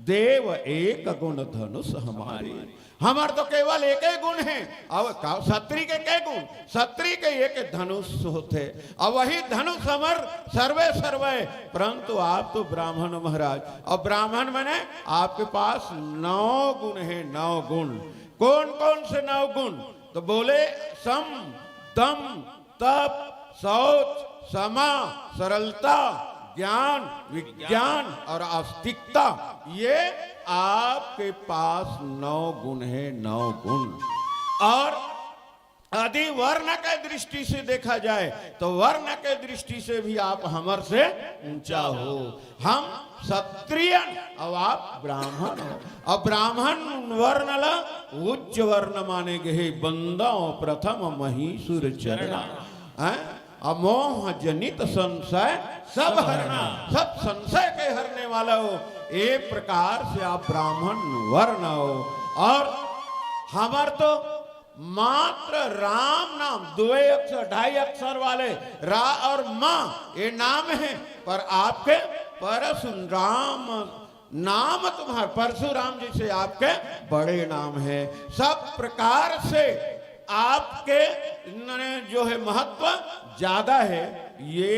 देव एक गुण धनुष हमारे, हमार तो केवल एक ही गुण है। अब क्षत्रिय के क्या गुण? क्षत्रिय के एक धनुष होते, और वही धनुष हमार सर्वे सर्वे, परंतु आप तो ब्राह्मण महाराज, और ब्राह्मण मैंने आपके पास 9 गुण है, 9 गुण। कौन कौन से 9 गुण? तो बोले सम दम तप शौच क्षमा सरलता ज्ञान विज्ञान और आस्तिकता, ये आपके पास 9 गुण है, 9 गुण। और यदि वर्ण के दृष्टि से देखा जाए तो वर्ण के दृष्टि से भी आप हमर से ऊंचा हो। हम क्षत्रिय और आप ब्राह्मण हो, और ब्राह्मण वर्ण ला उच्च वर्ण माने गए। बंदो प्रथम महीसुर चरणा, अमोह जनित संशय सब हरना, सब संशय के हरने वाला हो। एक प्रकार से आप ब्राह्मण वर्ण हो। और हमार तो मात्र राम नाम 2 अक्षर 2.5 अक्षर वाले रा और माँ ये नाम है, पर आपके परशुराम नाम तुम्हारे परशुराम जी से आपके बड़े नाम है। सब प्रकार से आपके जो है महत्व ज्यादा है। ये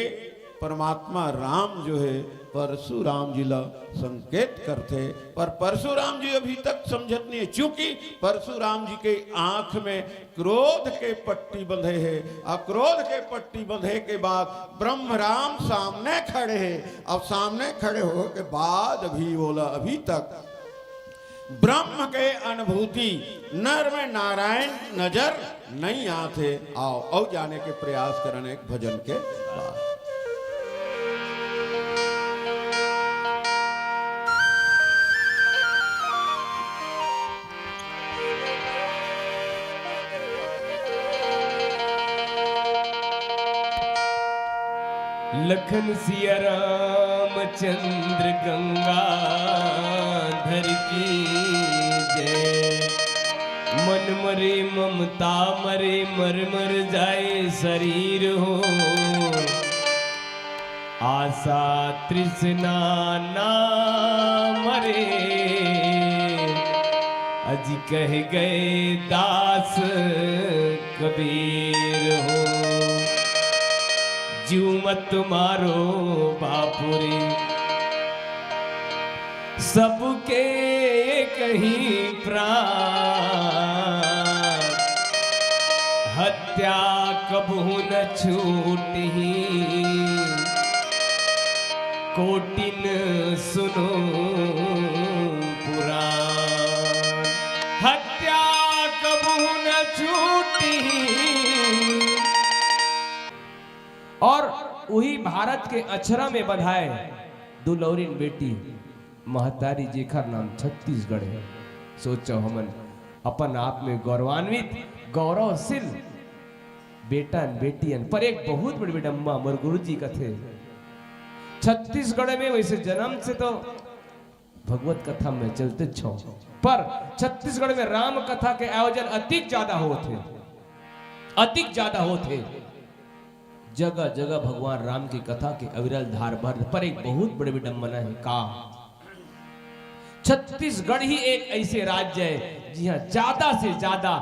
परमात्मा राम जो है परशुराम जी ला संकेत करते, पर परशुराम जी अभी तक समझत नहीं है, क्योंकि परशुराम जी के आंख में क्रोध के पट्टी बंधे है। और क्रोध के पट्टी बंधे के बाद ब्रह्म राम सामने खड़े हैं, अब सामने खड़े हो के बाद भी बोला अभी तक ब्रह्म के अनुभूति नर में नारायण नजर नहीं आते। आओ और जाने के प्रयास करने एक भजन के बाद। लखन सिया रामचंद्र गंगाधर की जय। मन मरे ममता मरे मर मर जाए शरीर हो, आशा तृष्णा ना मरे। अजी कह गए दास कबीर हो, जीव मत मारो बापुरे सबके कहीं प्राण। हत्या कबहू न छूटी कोटिन सुनो पुराण। हत्या कबहू न छूटी। और वही भारत के अक्षरा में बधाए दुलौरिन बेटी महतारी जेखर नाम छत्तीसगढ़ है। सोचो हमन अपन आप में गौरवान्वित गौरवशील बेटन बेटियन पर एक बहुत बड़ी विडम्बा मोर गुरु जी कथे छत्तीसगढ़ में वैसे जन्म से तो भगवत कथा में चलते छो, पर छत्तीसगढ़ में राम कथा के आयोजन अधिक ज्यादा होते जगह जगह भगवान राम की कथा के अविरल धार भर। पर एक बहुत बड़ी विडंबना है का छत्तीसगढ़ ही एक ऐसे राज्य है जी हाँ ज्यादा से ज्यादा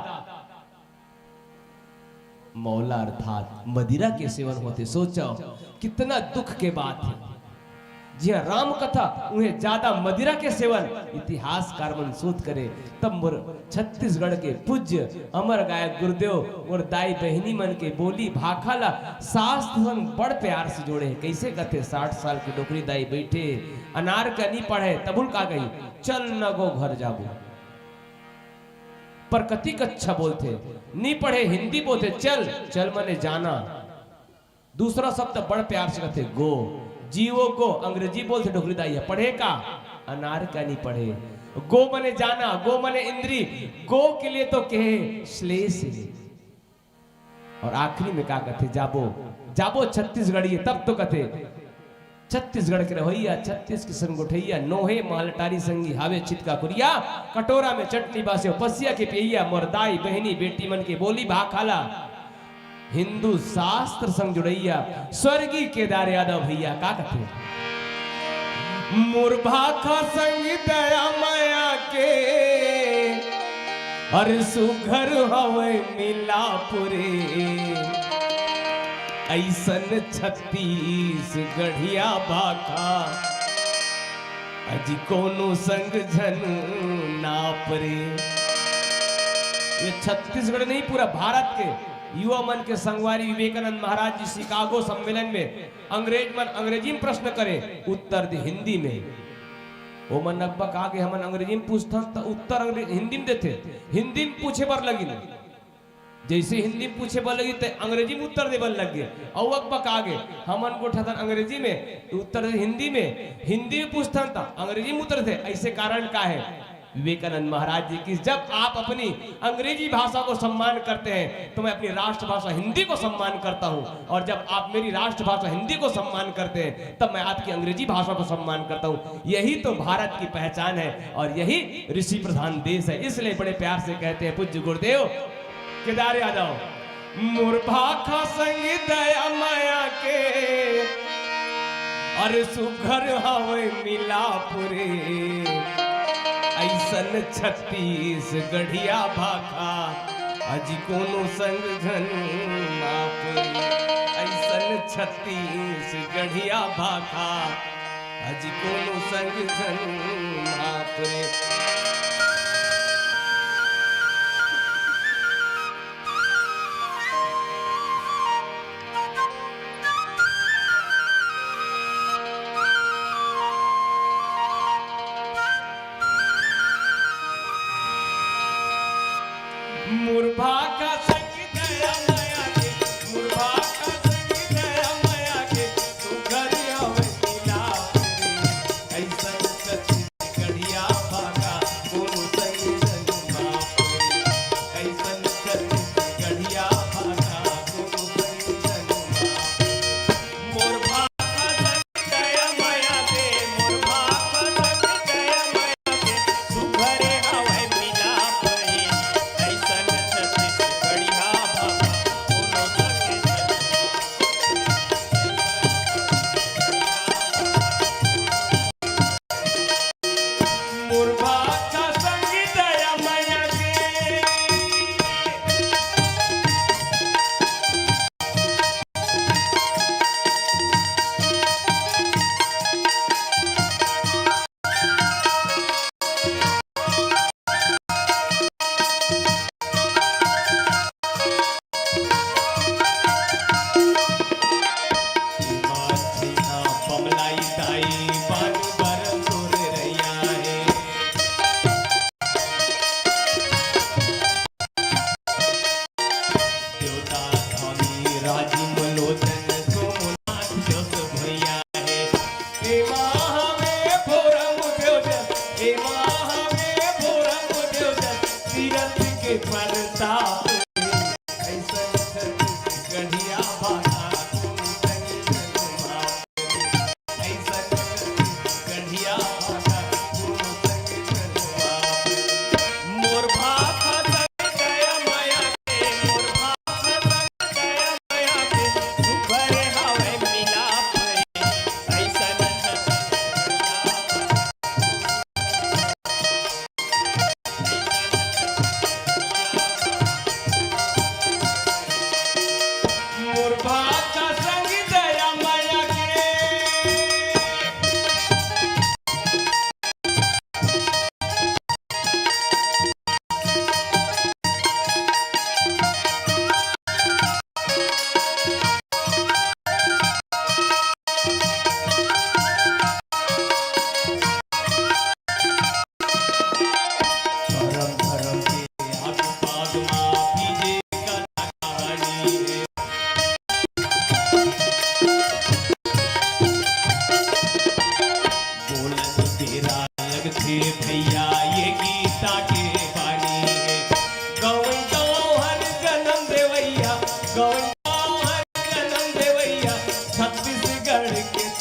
मौला अर्थात मदिरा के सेवन होते। सोचो कितना दुख के बात है। जी हाँ राम कथा उन्हें ज्यादा मदिरा के सेवन इतिहासकार मन शोध करे तब मोर छत्तीसगढ़ के पूज्य अमर गायक गुरुदेव और दाई बहनी मन के बोली भाखाला शास्त्र संग बड़ प्यार से जोड़े। कैसे कहते 60 साल की डोकरी दाई बैठे अनार का नहीं पढ़े तबुल का गई चल न गो घर जाबो, पर कति कच्छा बोलते नहीं पढ़े हिंदी बोलते चल चल मने जाना। दूसरा शब्द बड़ प्यार से कहते गो जीवो को अंग्रेजी बोलते डोकरी दाई है पढ़े का अनार का नहीं पढ़े। गो मने जाना गो मने इंद्री गो के लिए तो कहे श्लेष और आखिरी में क्या कहते जाबो जाबो छत्तीसगढ़ी तब तो कहते छत्तीसगढ़ के रहोइया 36 की संगोठैया नोहे मालटारी संगी हावे चितका कुरिया कटोरा में चटनी बासे पसिया के पिया मोरदाई बहनी बेटी मन के बोली भाखाला हिंदू शास्त्र संग जुड़ैया स्वर्गीय केदार यादव भैया का कहते मुरभाखा संग दया माया के अरे सुघर हवे मिलापुरे ऐसन 36 गढ़िया भाखा अजी कोनो संग झन नापरे। ये छत्तीसगढ़ नहीं पूरा भारत के युवा मन के संगवारी विवेकानंद महाराज जी शिकागो सम्मेलन में अंग्रेजी में प्रश्न करे उत्तर दे हिंदी में। वो मन नब्बक आगे हमन अंग्रेजी में पूछता तो उत्तर हिंदी में देते हिंदी में पूछे पर लगी जैसे हिंदी में पूछे पर लगी तो अंग्रेजी में उत्तर दे बल लग गए और अकबक आगे हमन को ठहर अंग्रेजी में उत्तर हिंदी में पूछता था अंग्रेजी में उत्तर थे। ऐसे कारण का है विवेकानंद महाराज जी की जब आप अपनी अंग्रेजी भाषा को सम्मान करते हैं तो मैं अपनी राष्ट्रभाषा हिंदी को सम्मान करता हूं और जब आप मेरी राष्ट्रभाषा हिंदी को सम्मान करते हैं तब मैं आपकी अंग्रेजी भाषा को सम्मान करता हूं। यही तो भारत की पहचान है और यही ऋषि प्रधान देश है। इसलिए बड़े प्यार से कहते हैं पूज्य गुरुदेव केदार यादव मुरभाखा संग दया माया के और सुघर हवे मिलापुरे ऐसन 36 गढ़िया भाखा अजी कोनो संग झन नापरे ऐसन 36 गढ़िया भाखा अजी कोनो संग झन नापरे। मुरभाखा संग दया माया के मुरभाखा संग दया माया के सुघर हवे मिलापुरे ऐसन 36 गढ़िया भाखा कोनो संग झन नापरे ऐसन 36 गढ़िया भाखा कोनो संग झन नापरे। मुरभाखा संग दया माया के मुरभाखा संग दया माया के सुघर हवे मिलापुरे ऐसन 36 गढ़िया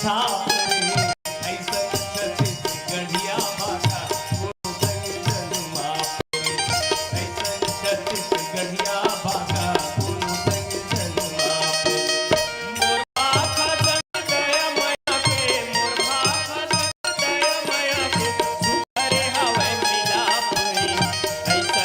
छाप रे ऐसा छत्तीसगढ़िया भाषा गुरु संग जन्माप रे ऐसा छत्तीसगढ़िया भाषा गुरु संग जन्माप मोर भाषा संग दया माया के मोर भाषा संग दया माया के सुखरे हवै मिलाप रे ऐसा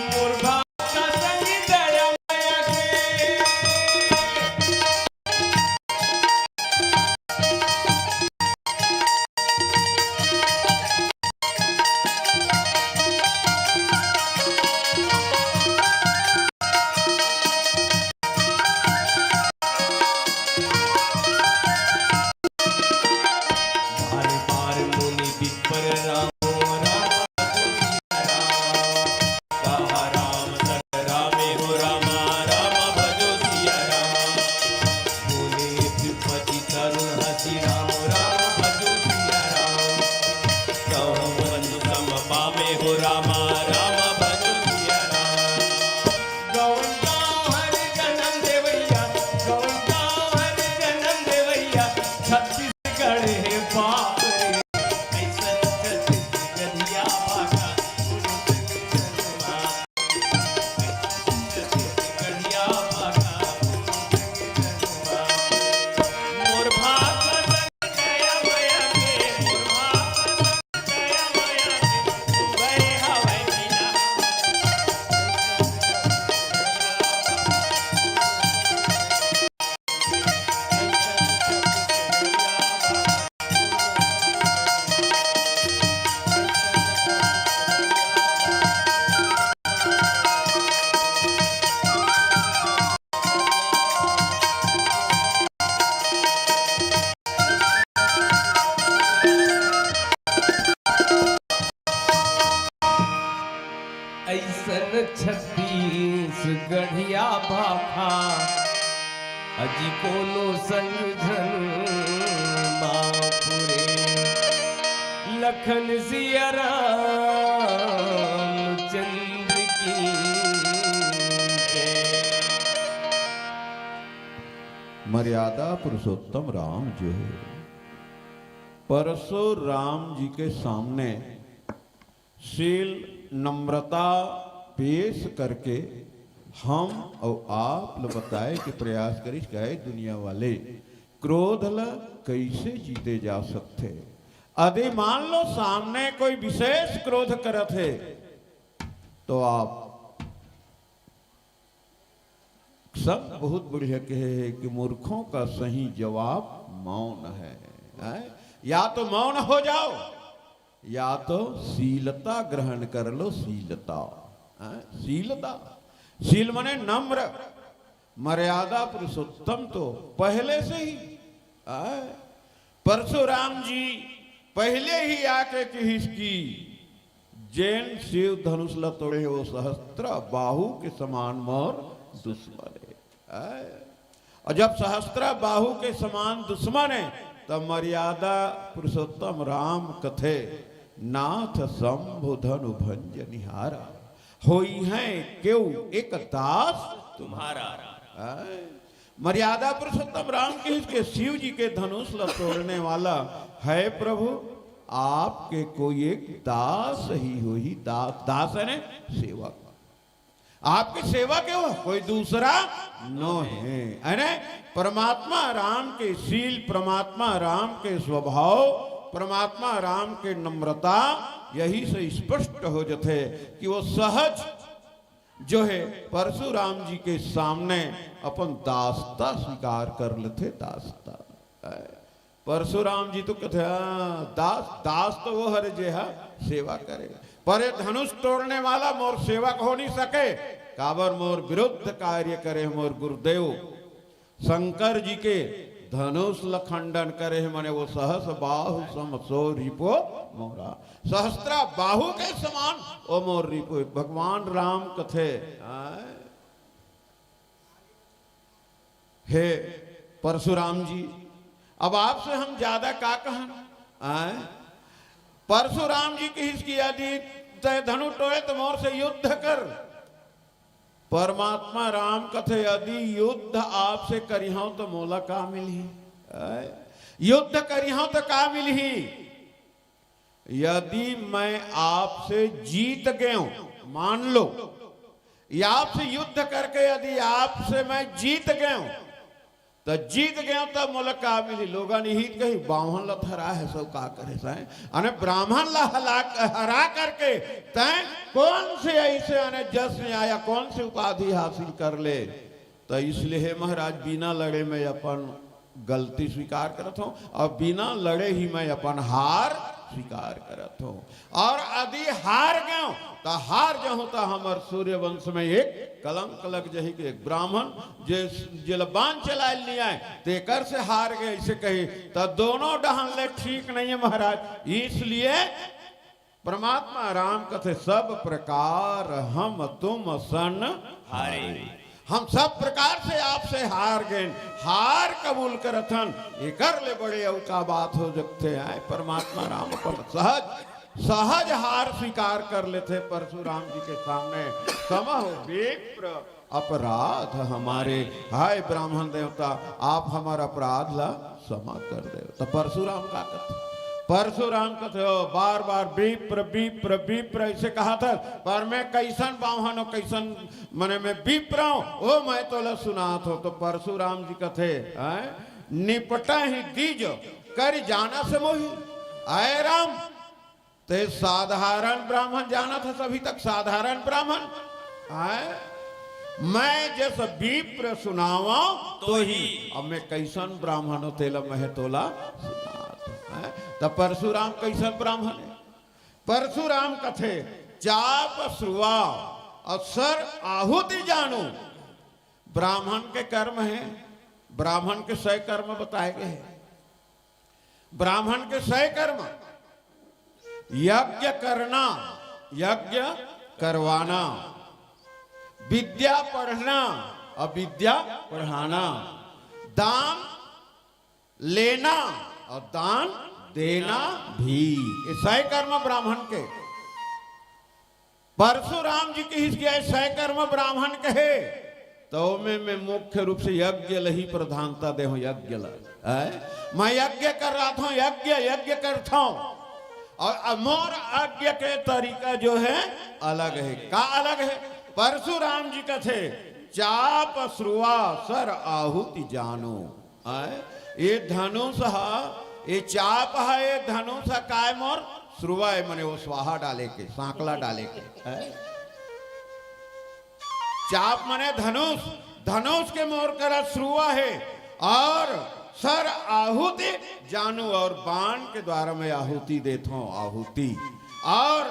मोर भाषा संग दया माया के बार बार मुनि विपर रामो राम कहा राम सत रामे हो रामा राम भजो सिया राम बोले त्रिपति तरुण हसी राम राम भजो सिया राम कहूँ बंधु सम पामे हो रामा राम भजो सिया राम गौन गाँव हरि जन्म देवैया गौन गाँव हरि जन्म देवैया छत्तीसगढ़ है बाप रे ऐसा छत्तीसगढ़िया भाषा गुरु संग जन्माप छत्तीसगढ़िया भाषा गुरु संग जन्माप मोर भाषा संग दया माया के मोर भाषा संग दया माया के सुबह हवै मिला ऐसन छत्तीसगढ़िया भाखा अजी कोनो संग जन्मापुरे लखन सिया रामचंद्र की जय। मर्यादा पुरुषोत्तम राम जो है परशुराम जी के सामने शील नम्रता पेश करके हम और आप लोग बताए कि प्रयास करिस कहे दुनिया वाले क्रोध ल कैसे जीते जा सकते। यदि मान लो सामने कोई विशेष क्रोध करत है तो आप सब बहुत बढ़िया कहे है कि मूर्खों का सही जवाब मौन है, हैं? या तो मौन हो जाओ या तो शीलता ग्रहण कर लो। शीलता शीलता शील मने नम्र मर्यादा पुरुषोत्तम तो पहले से ही परशुराम जी पहले ही आके कि इसकी जैन शिव धनुष ल तोड़े वो सहस्त्र बाहु के समान मोर दुश्मन है। और जब सहस्त्र बाहु के समान दुश्मन है तब मर्यादा पुरुषोत्तम राम कथे नाथ शंभु धनु भंजनिहारा होई है क्यों एक दास तुम्हारा। मर्यादा पुरुषोत्तम राम के शिव जी के धनुष ल तोड़ने वाला है प्रभु आपके कोई एक दास ही हो ही दास है ने सेवक आपकी सेवा के हो कोई दूसरा नो है अरे परमात्मा राम के शील परमात्मा राम के स्वभाव परमात्मा राम के नम्रता यही से स्पष्ट हो जाते कि वो सहज जो है परशुराम जी के सामने अपन दासता स्वीकार कर लेते। दासता परशुराम जी तो कहते दास दास तो वो हर जे है सेवा करेगा पर ये धनुष तोड़ने वाला मोर सेवक हो नहीं सके काबर मोर विरुद्ध कार्य करे मोर गुरुदेव शंकर जी के धनुष लखंडन करे मने वो सहस बाहु सम सो रिपो मोरा सहस्त्रा बाहु के समान ओ मोर रिपो भगवान राम कथे हे परशुराम जी अब आपसे हम ज्यादा का कहन परशुराम जी की इसकी यदि तय धनु टोए तो मोर से युद्ध कर। परमात्मा राम कथे यदि युद्ध आपसे करिहो तो मोला का मिलही, युद्ध करिहो तो का मिलही। यदि मैं आपसे जीत गया, मान लो या आपसे युद्ध करके यदि आपसे मैं जीत गया तो जीत गया तब मोला का मिली। लोगा निहित कही बावन ला हरा है सब का करे साए अने ब्राह्मण ला हरा करके तय कौन से ऐसे अने जस में आया, कौन से उपाधि हासिल कर ले। तो इसलिए महाराज बिना लड़े मैं अपन गलती स्वीकार करत हूं और बिना लड़े ही मैं अपन हार स्वीकार करत हूं। और यदि हार गयो तो हार जो होता हमार सूर्य वंश में एक कलंक लग जाही कि एक ब्राह्मण जे बाण चला नहीं आए तेकर से हार गए ऐसे कही तो दोनों डहन ले ठीक नहीं है महाराज। इसलिए परमात्मा राम कथे सब प्रकार हम तुम सन हारे, हम सब प्रकार से आपसे हार गए, हार कबूल करथन ये कर ले बड़े औका बात हो सकते हैं। परमात्मा राम पर सहज हार स्वीकार कर लेते परशुराम जी के सामने। क्षमा हो विप्र अपराध हमारे, हाय ब्राह्मण देवता आप हमारा अपराध ला क्षमा कर दे। तो परशुराम का कथे, परशुराम कथे हो बार बार विप्र विप्र विप्र ऐसे कहा था, पर मैं कैसन बाहन हो कैसन मने में विप्र हूं ओ मैं तो ला सुनात हो। तो परशुराम जी कथे निपटा ही दीज कर जाना से मोही। आए राम ते साधारण ब्राह्मण जाना था सभी तक साधारण ब्राह्मण, मैं जैसा विप्र सुनावा तो ही अब मैं कैसन ब्राह्मण हो तेला मह तोला सुना। तो परशुराम कैसन ब्राह्मण है। परशुराम कथे चाप श्रुआ और सर आहुति जानू। ब्राह्मण के कर्म है, ब्राह्मण के 100 कर्म बताए गए हैं। ब्राह्मण के 100 कर्म यज्ञ करना, यज्ञ करवाना, विद्या पढ़ना और विद्या पढ़ाना, दान लेना और दान देना भी, ये 100 कर्म ब्राह्मण के। परशुराम जी की इसके 100 कर्म ब्राह्मण कहे तो मैं मुख्य रूप से यज्ञ लही प्रधानता दे हूं। यज्ञ मैं यज्ञ कर रहा था, यज्ञ करता हूं और मोर यज्ञ के तरीका जो है अलग है। का अलग है? परशुराम जी का थे चाप श्रुआ सर आहुति जानो। ये धनुष ये चाप है, ये धनुष काय मोर श्रुआ है मने वो स्वाहा डाले के सांकला डाले के चाप मने धनुष, धनुष के मोर करा श्रुआ है और सर आहुति जानू और बाण के द्वारा मैं आहुति देता हूं आहुति। और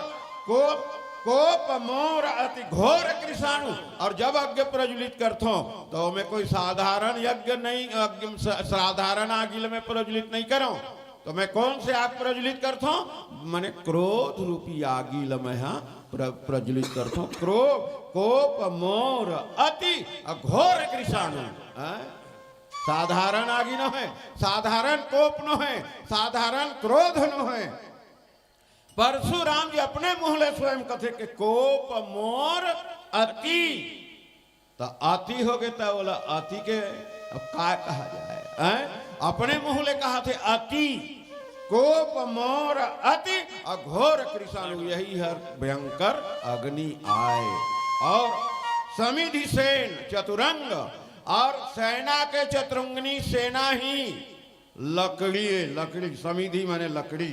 कोप मोर अति घोर कृषाणु और जब यज्ञ प्रज्वलित करता हूं तो मैं कोई साधारण यज्ञ नहीं, साधारण आगिल में प्रज्वलित नहीं करूं तो मैं कौन से आग प्रज्वलित करता हूं? मैंने क्रोध रूपी आगिल में प्रज्वलित करता हूं। कोप मोर अति घोर कृषाणु। साधारण आगी न है, साधारण कोप न है, साधारण क्रोध न है। परशुराम जी अपने मुंह ले स्वयं कथे के कोप मोर अति। तो अति हो गए तो बोला अति के अब क्या कहा जाए, अपने मुंह ले कहा थे अति। कोप मोर अति अघोर कृषाणु यही है भयंकर अग्नि आए। और समिधि सेन चतुरंग और सेना के चतुरंगनी सेना ही लकड़ी, लकड़ी समिधि माने लकड़ी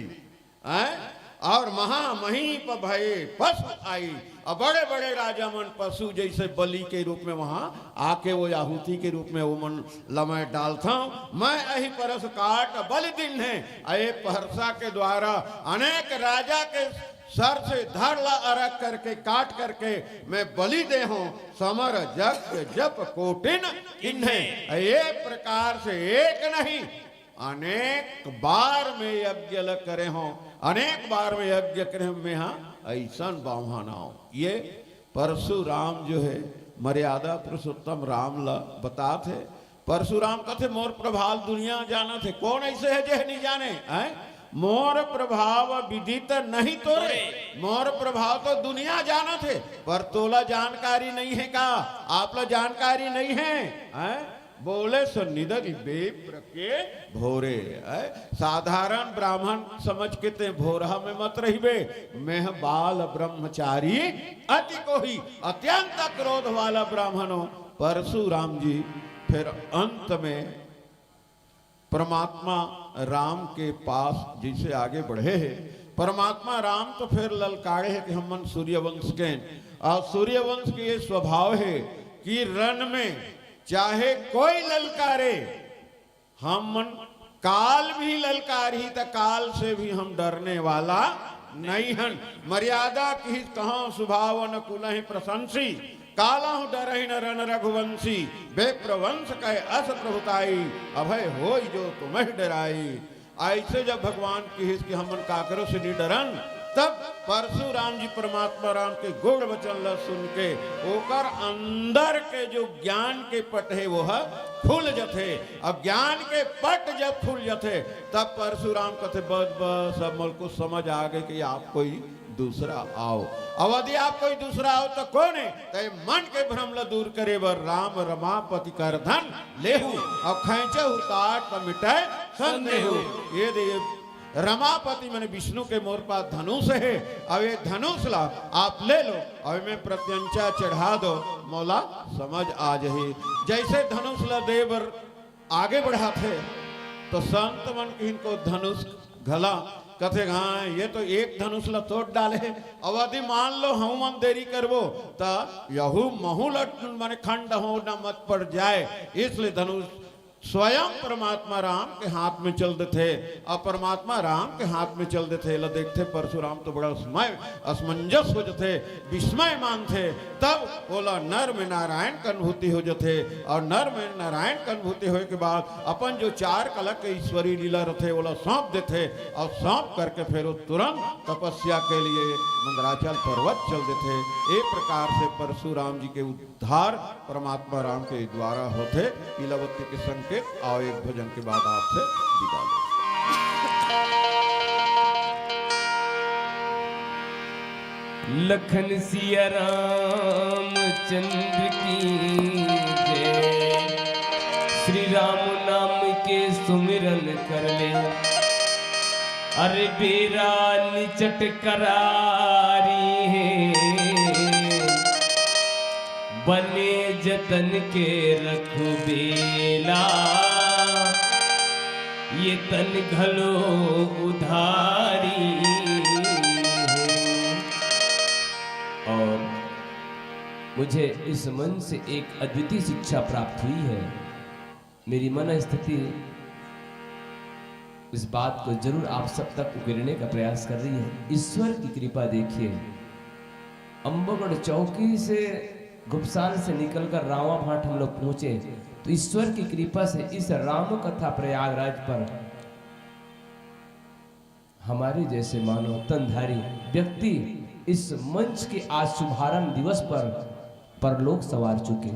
और महामहीप भये पशु आई। और बड़े बड़े राजा मन पशु जैसे बलि के रूप में वहां आके वो आहुति के रूप में वो मन लमय डालता हूं। मैं यही परस काट बलि दिन है अये परसा के द्वारा अनेक राजा के सर से धड़ ला अरग करके काट करके मैं बलि दे हूं। समर जग जप कोटिन इन्हें ये प्रकार से एक नहीं अनेक बार में यज्ञ करे हों, अनेक बार में यज्ञ करे में ऐसा बावहाना। ये परशुराम जो है मर्यादा पुरुषोत्तम राम ला बता थे। परशुराम कथे मोर प्रभाल दुनिया जाना थे, कौन ऐसे है जे नहीं जाने है? मोर प्रभाव विदित नहीं तोरे। मोर प्रभाव तो दुनिया जाना थे, पर तोला जानकारी नहीं है का? आप ला जानकारी नहीं है, बोले सो निदरी बेप्र के भोरे। साधारण ब्राह्मण समझ के ते भोरहा में मत रहिबे। मैं बाल ब्रह्मचारी अति को ही अत्यंत क्रोध वाला ब्राह्मण हो। परशुराम जी फिर अंत में परमात्मा राम के पास जिसे आगे बढ़े हैं। परमात्मा राम तो फिर ललकारे हैं कि हम मन सूर्यवंश के, और सूर्यवंश के ये स्वभाव है कि रण में चाहे कोई ललकारे, हम मन काल भी ललकारी तो काल से भी हम डरने वाला नहीं हन। मर्यादा की कहाँ स्वभाव न कुलहि प्रशंसी, कालहु डरहि न रण रघुवंशी। बेप्रवंश कहे अस प्रभुताई, अभय होई जो तुम्हें डराई। ऐसे जब भगवान की हमन काकरों से नहीं डरन, तब परशुराम जी परमात्मा राम के गुण वचन ल सुन के ओकर अंदर के जो ज्ञान के पट है वो है खुल जथे। अब ज्ञान के पट जब खुल जथे तब परशुराम कथे बस बस अब मोल को समझ आ गए कि आप कोई दूसरा आओ। अब यदि आप कोई दूसरा आओ तो कौन है? तो मन के भ्रम ल दूर करे बर राम रमापति कर धन लेहु, और खैचे उताट मिटे संदेहु। ये दे रमापति मैंने विष्णु के मोर पास धनुष है, अब ये धनुष ला आप ले लो और में प्रत्यंचा चढ़ा दो, मौला समझ आ जाही। जैसे धनुष ला देवर आगे बढ़ाते तो संत मन की इनको धनुष घला कथे हाँ ये तो एक धनुष ला तोड़ डाले। अब यदि मान लो हम मन देरी करबो तो यहू महू लट माने खंड हो न मत पड़ जाए, इसलिए धनुष स्वयं परमात्मा राम के हाथ में चल देते। और परमात्मा राम के हाथ में चल देते ल देखते परशुराम तो बड़ा असमंजस हो जाते, विस्मय मानते। तब बोला नर में नारायण का अनुभूति हो जाते, और नर में नारायण का अनुभूति होने के बाद अपन जो चार कलक के ईश्वरी लीला रथे बोला सौंप देते, और सौंप करके फिर वो तुरंत तपस्या के लिए मंदराचल पर्वत चल देते। एक प्रकार से परशुराम जी के उद्धार परमात्मा राम के द्वारा होते। इलावती के संकेत आओ एक भजन के बाद आपसे विदा ले। लखन सिया राम चंद्र की जय, श्री राम नाम के सुमिरन कर ले। अरे बेरा निचट करारी है, बने जतन के रखो बेला। ये तन घलो उधारी हो। और मुझे इस मन से एक अद्वितीय शिक्षा प्राप्त हुई है। मेरी मन स्थिति इस बात को जरूर आप सब तक उकेरने का प्रयास कर रही है। ईश्वर की कृपा देखिए, अंबगढ़ चौकी से घुपसाल से निकलकर रावा भाट हम लोग पहुंचे तो ईश्वर की कृपा से इस राम कथा प्रयागराज पर हमारे जैसे मानव तनधारी व्यक्ति इस मंच के आज शुभारंभ दिवस पर परलोक सवार चुके।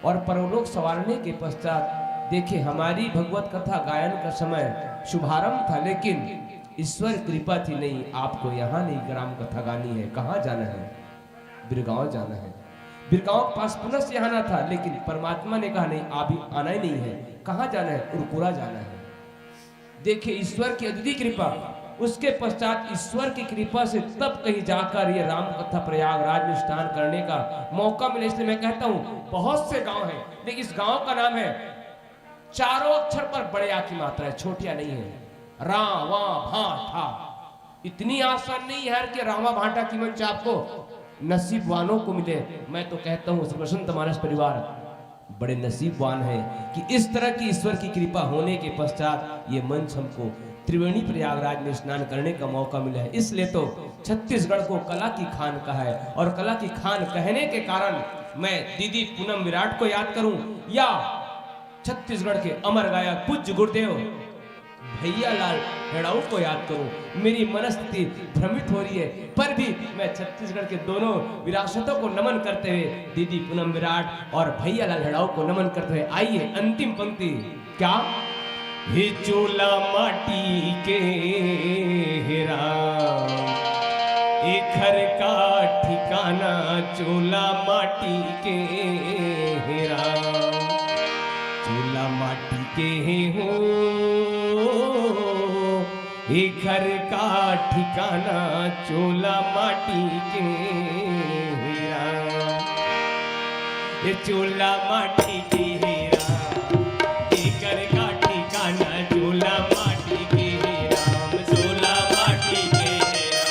और परलोक सवारने के पश्चात देखिए हमारी भगवत कथा गायन का समय शुभारंभ था, लेकिन ईश्वर कृपा थी नहीं, आपको यहाँ नहीं ग्राम कथा गानी है। कहाँ जाना है? बिरगांव जाना है। बिरगांव के पास पुनः यहाँ आना था, लेकिन परमात्मा ने कहा नहीं, अभी आना ही नहीं है। कहाँ जाना है? उरकुरा जाना है। देखिए ईश्वर की अद्वितीय कृपा। उसके पश्चात ईश्वर की कृपा से तब कहीं जाकर ये राम कथा प्रयागराज में स्नान करने का मौका मिला। इसलिए मैं कहता हूँ बहुत से गांव हैं, लेकिन इस गांव का नाम है, चारों अक्षर पर बड़े आ की मात्रा है, छोटिया नहीं है। रावा भाटा। इतनी आसान नहीं है कि रावा भाटा की मंच आपको नसीब वालों को मिले। मैं तो कहता हूँ वसंत मानस परिवार बड़े नसीबवान है कि इस तरह की ईश्वर की कृपा होने के पश्चात ये मंच हमको त्रिवेणी प्रयागराज में स्नान करने का मौका मिला है। इसलिए तो छत्तीसगढ़ को कला की खान कहा है, और कला की खान कहने के कारण मैं दीदी पूनम विराट को याद करूं या छत्तीसगढ़ के अमर गायक पूज्य गुरुदेव भैया लाल हेड़ाऊ को याद करूं। मेरी मनस्थिति भ्रमित हो रही है, पर भी मैं छत्तीसगढ़ के दोनों विरासतों को नमन करते हुए दीदी पूनम विराट और भैया लाल हेड़ाऊ को नमन करते हुए आइए अंतिम पंक्ति क्या हे चोला माटी के हेरा, एक घर का ठिकाना चोला माटी के हेरा, चोला माटी के हो एक घर का ठिकाना चोला माटी के हेरा, ये चोला माटी के हेरा, एक घर का ठिकाना चोला माटी के हेरा, चोला माटी के हेरा,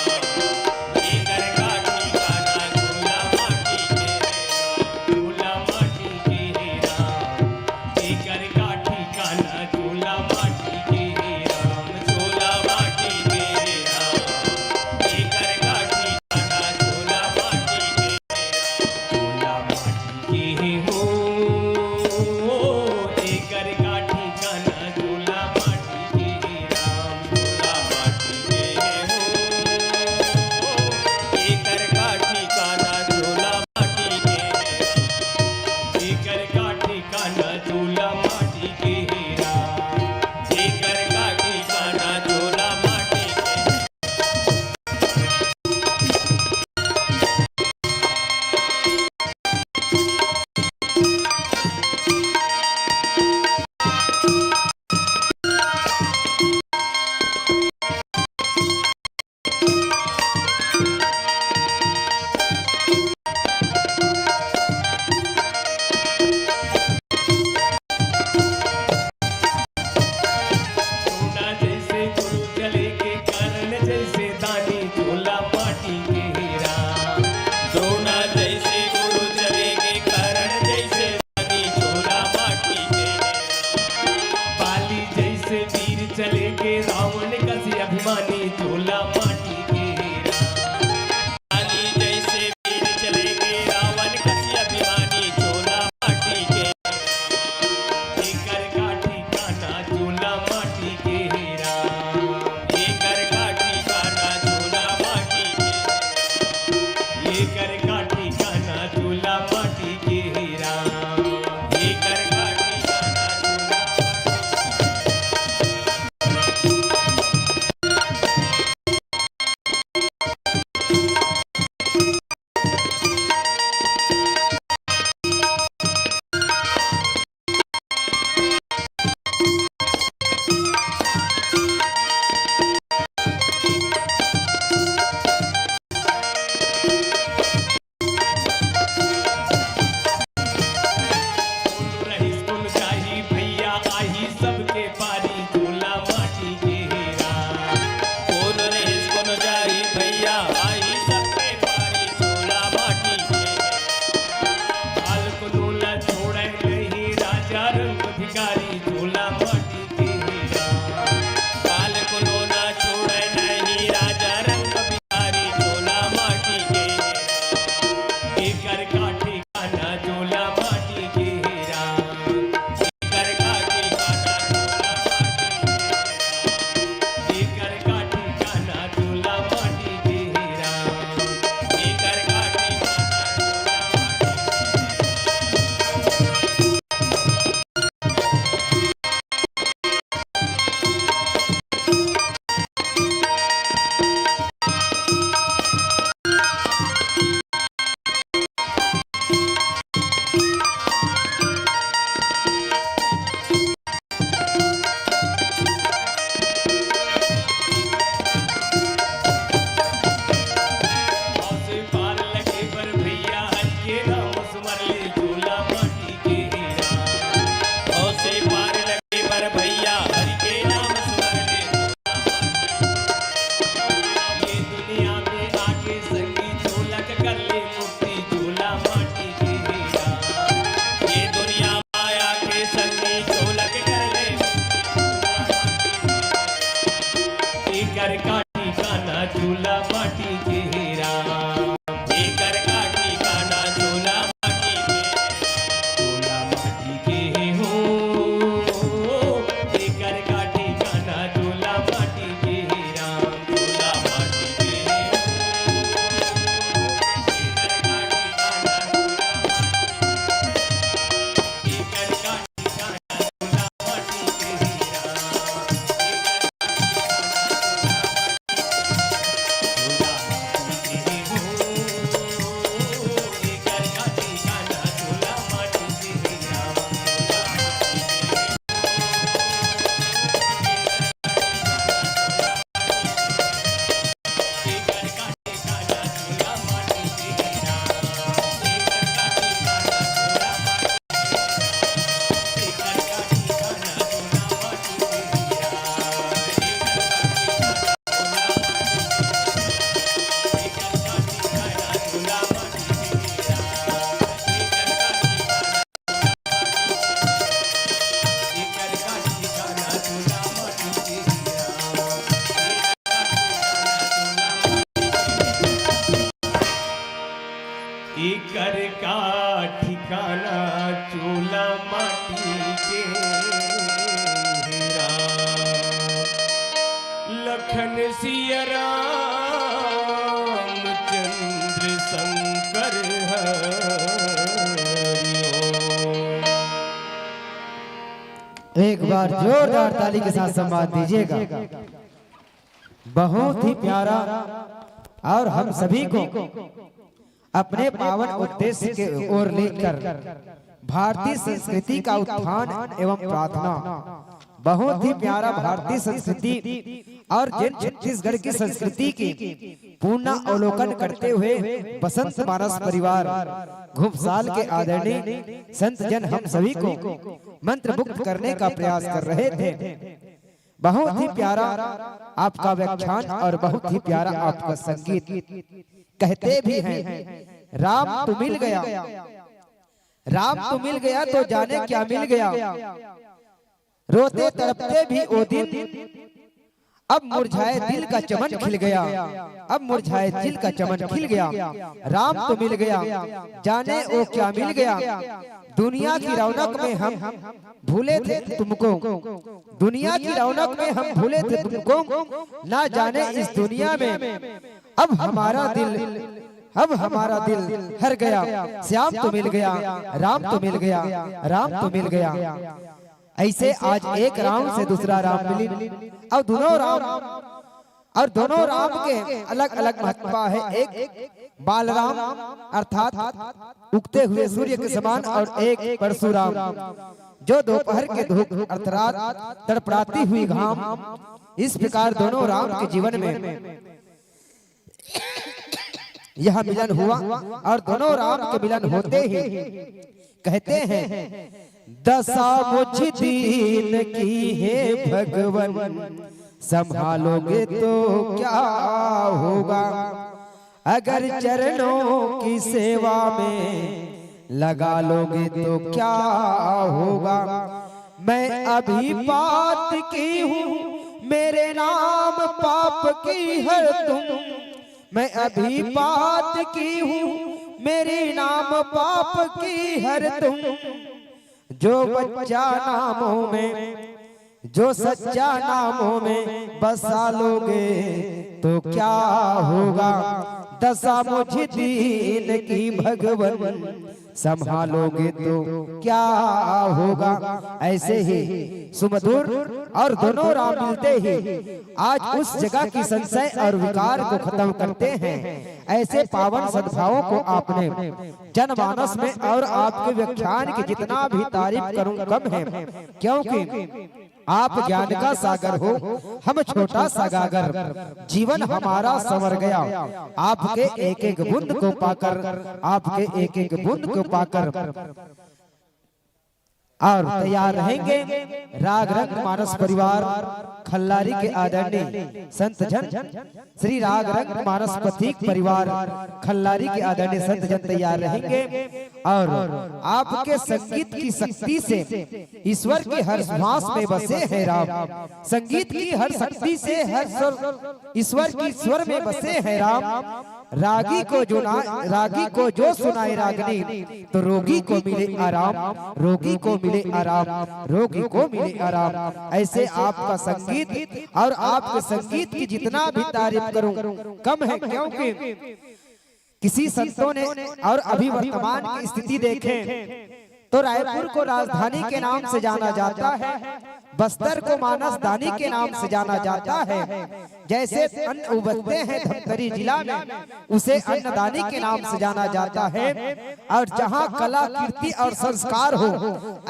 एक घर का ठिकाना चोला माटी के हेरा, चोला माटी के हेरा, एक घर का ठिकाना चोला माटी के हेरा, चोला माटी के हेरा, एक घर का ठिकाना चोला माटी के हेरा, चोला माटी के हो एक घर का ठिकाना चोला माटी के हेरा, चोला माटी के हो एक घर का ठिकाना चोला माटी के हेरा, एक घर का ठिकाना चोला माटी के हेरा, एक घर का ठिकाना चोला माटी के सोना जैसे गुरु चले के कर्ण जैसे दानी चोला माटी के हेरा, सोना जैसे गुरु चले के कर्ण जैसे दानी चोला माटी के हेरा, पाली जैसे वीर चले के रावण कसी अभिमानी चोला माटी के हेरा, पाली जैसे वीर चले के रावण कसी अभिमानी चोला माटी के एक घर का ठिकाना चोला माटी के हेरा, एक घर का ठिकाना चोला माटी के, एक घर का ठिकाना चोला माटी के हेरा, एक घर का ठिकाना रहीस कुल शाही भैया आही सबके पारी चोला माटी के हेरा, कौन रहीस कुल शाही भैया आही सबके पारी चोला माटी के हेरा, हाल को लोला छोड़े नहीं राजा रंग भिखारी चोला माटी के हेरा, हाल को लोला छोड़े नहीं राजा रंग भिखारी चोला माटी के हेरा, एक घर का ठिकाना चोला माटी के हेरा, एक घर का ठिकाना चोला माटी के हेरा, एक घर का ठिकाना औसे पार लगे पर भैया हज के नाम सुमर ले चोला माटी के हेरा, औसे पार लगे पर भैया हज के नाम सुमर ले ये दुनिया में आके संगी चोलक कर ले मुक्ति चोला माटी के हेरा, ये दुनिया माया के संगी चोलक कर ले एक घर का ठिकाना चोला माटी के हेरा, एक घर का ठिकाना चोला माटी के, चोला माटी के हो एक घर का ठिकाना चोला माटी के हेरा, चोला माटी के हो एक घर का ठिकाना चोला माटी के, एक घर का ठिकाना चोला माटी के हेरा। इकर का ठिकाना चूल्हा माटी के राम। लखन सिया राम चंद्र शंकर हरिओम। एक बार जोरदार ताली के साथ सम्मान दीजिएगा। बहुत ही प्यारा और हम सभी को अपने पावन उद्देश्य के ओर लेकर भारतीय संस्कृति का उत्थान एवं प्रार्थना। बहुत ही प्यारा भारतीय संस्कृति और जिन छत्तीसगढ़ की संस्कृति की पूर्ण अवलोकन करते हुए बसंत मानस परिवार घुपसाल के आदरणीय संत जन हम सभी को मंत्र मुक्त करने का प्रयास कर रहे थे। बहुत ही प्यारा आपका व्याख्यान और बहुत ही प्यारा आपका संगीत। कहते भी हैं राम तो मिल गया, राम तो मिल गया तो जाने क्या मिल गया। रोते तड़पते भी ओ दिन, अब मुरझाए दिल का चमन खिल गया, अब मुरझाए दिल का चमन खिल गया। राम तो मिल गया, जाने वो क्या मिल गया। दुनिया की रौनक में हम भूले थे तुमको, दुनिया की रौनक में हम भूले थे तुमको। ना जाने इस दुनिया में अब हमारा दिल, अब हमारा दिल हर गया। श्याम तो मिल गया, राम तो मिल गया, राम तो मिल गया। ऐसे आज एक राम से दूसरा राम मिली और दोनों राम के अलग अलग महत्व है। एक बालराम अर्थात उगते हुए सूर्य के समान और एक परशुराम जो दोपहर के धूप अर्थात तड़पड़ाती हुई घाम। इस प्रकार दोनों राम के जीवन में यह मिलन हुआ और दोनों राम के मिलन होते ही कहते हैं दशा मुझ दीन की है भगवन, संभालोगे तो क्या होगा। अगर चरणों की सेवा में लगा लोगे तो क्या होगा। मैं अभी बात की हूँ मेरे नाम पाप की हर तुम, मैं अभी बात की हूँ मेरे नाम पाप की हर तुम। जो बच्चा नामों में, जो सच्चा नामों में बसा लोगे तो क्या होगा। दशा मुझ दीन की भगवन, संभालोगे तो क्या होगा। ऐसे ही सुमधुर और दोनों राम मिलते ही आज उस जगह की संशय और विकार को खत्म करते हैं। ऐसे पावन सद्भावों को आपने जनमानस में और आपके व्याख्यान की जितना भी तारीफ करूं कम है, क्योंकि आप ज्ञान का सागर हो, हम छोटा सा गागर। जीवन हमारा संवर गया आपके एक एक बूंद को पाकर, आपके एक एक बूंद को पाकर। और तैयार रहेंगे राग रंग मानस परिवार खल्लारी के आदरणीय संत जन श्री राग रंग मानस पथिक परिवार खल्लारी के आदरणीय संत जन तैयार रहेंगे और आपके संगीत की शक्ति से ईश्वर के हर श्वास में बसे हैं राम। संगीत की हर शक्ति से हर ईश्वर की स्वर में बसे हैं राम। रागी को जो सुनाए रागनी तो रोगी को मिले आराम, रोगी को मिले आराम, रोगी को मिले आराम। ऐसे आपका संगीत और आपके संगीत की जितना भी तारीफ करूं कम है, क्योंकि किसी संतों ने और अभी वर्तमान की स्थिति देखें तो रायपुर को राजधानी के नाम से जाना जाता है, बस्तर को मानसदानी के नाम से जाना जाता है। जैसे अन्न उबलते हैं धमतरी जिला में उसे अन्नदानी के नाम से जाना जाता है। और जहां कला कीर्ति और संस्कार हो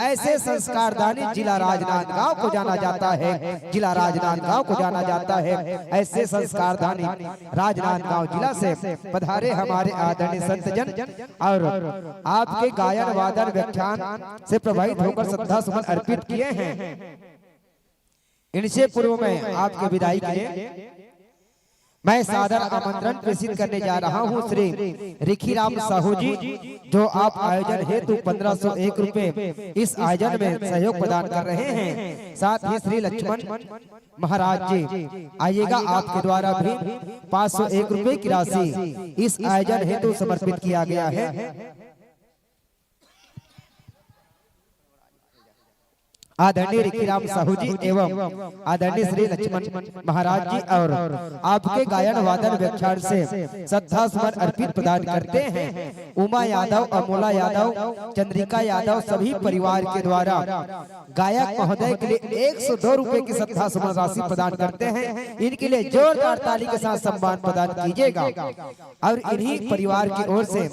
ऐसे संस्कारदानी जिला राजनांदगांव को जाना जाता है, जिला राजनांदगांव को जाना जाता है। ऐसे संस्कारदानी राजनांदगांव जिला से पधारे हमारे आदरणीय संत जन और आपके गायन वादन व्याख्यान से प्रभावित होकर श्रद्धा सुमन अर्पित किए हैं। इनसे पूर्व में आपके विदाई के लिए मैं सादर आमंत्रण प्रेषित करने जा रहा हूं श्री रिखीराम साहू जी, जो आप आयोजन हेतु 1501 रुपए इस आयोजन में सहयोग प्रदान कर रहे हैं। साथ ही श्री लक्ष्मण महाराज जी आइएगा, आपके द्वारा भी 501 रुपए की राशि इस आयोजन हेतु समर्पित किया गया है। आदरणीय रिखीराम साहू जी एवं आदरणीय श्री लक्ष्मण महाराज जी और आपके गायन वादन व्याख्यान से श्रद्धा सुमन अर्पित प्रदान करते हैं। उमा यादव, अमोला यादव, चंद्रिका यादव सभी परिवार के द्वारा गायक महोदय के लिए 102 रुपए की श्रद्धा सुमन राशि प्रदान करते हैं। इनके लिए जोरदार ताली के साथ सम्मान प्रदान कीजिएगा। और इन्हीं परिवार की ओर से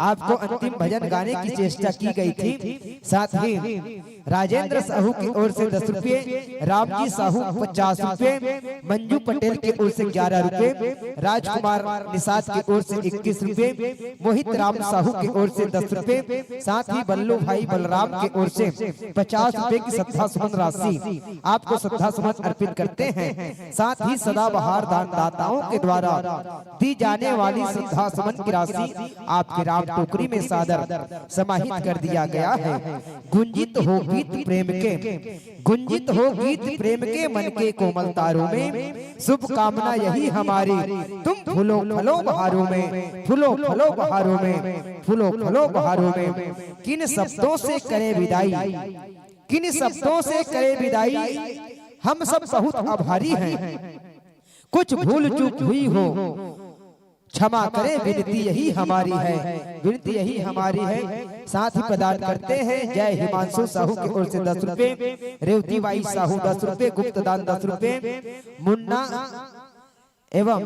आपको अंतिम भजन गाने की चेष्टा की गई थी। साथ ही राजेंद्र साहू की ओर से 10 रुपए, रामजी साहू 50 रुपए, मंजू पटेल की ओर से 11 रुपए, राजकुमार निषाद की ओर से 21 रुपए, मोहित राम साहू की ओर से 10 रुपए, साथ ही बल्लू भाई बलराम की ओर से 50 रुपए की श्रद्धा सुमन राशि आपको श्रद्धा सुमन अर्पित करते हैं। साथ ही सदाबहार दानदाताओं के द्वारा दी जाने वाली श्रद्धा सुमन की राशि आपके राम टोकरी में सादर समाहित कर दिया गया है। गुंजित हो गीत प्रेम के, गुंजित हो गीत प्रेम के मन के कोमल तारों में, शुभ कामना यही हमारी तुम फूलो फलो बहारों में, फूलो फलो बहारों में, फूलो फलो बहारों में। किन शब्दों से करे विदाई, किन शब्दों से करे विदाई, हम सब बहुत आभारी हैं। कुछ भूल चूक हुई हो क्षमा करे, विनती यही हमारी है, विनती यही हमारी है। साथ ही प्रदान करते हैं जय हिमांशु साहू की ओर से 10 रुपए, रेवती बाई साहू 10 रुपए, गुप्त दान 10 रुपए, मुन्ना एवं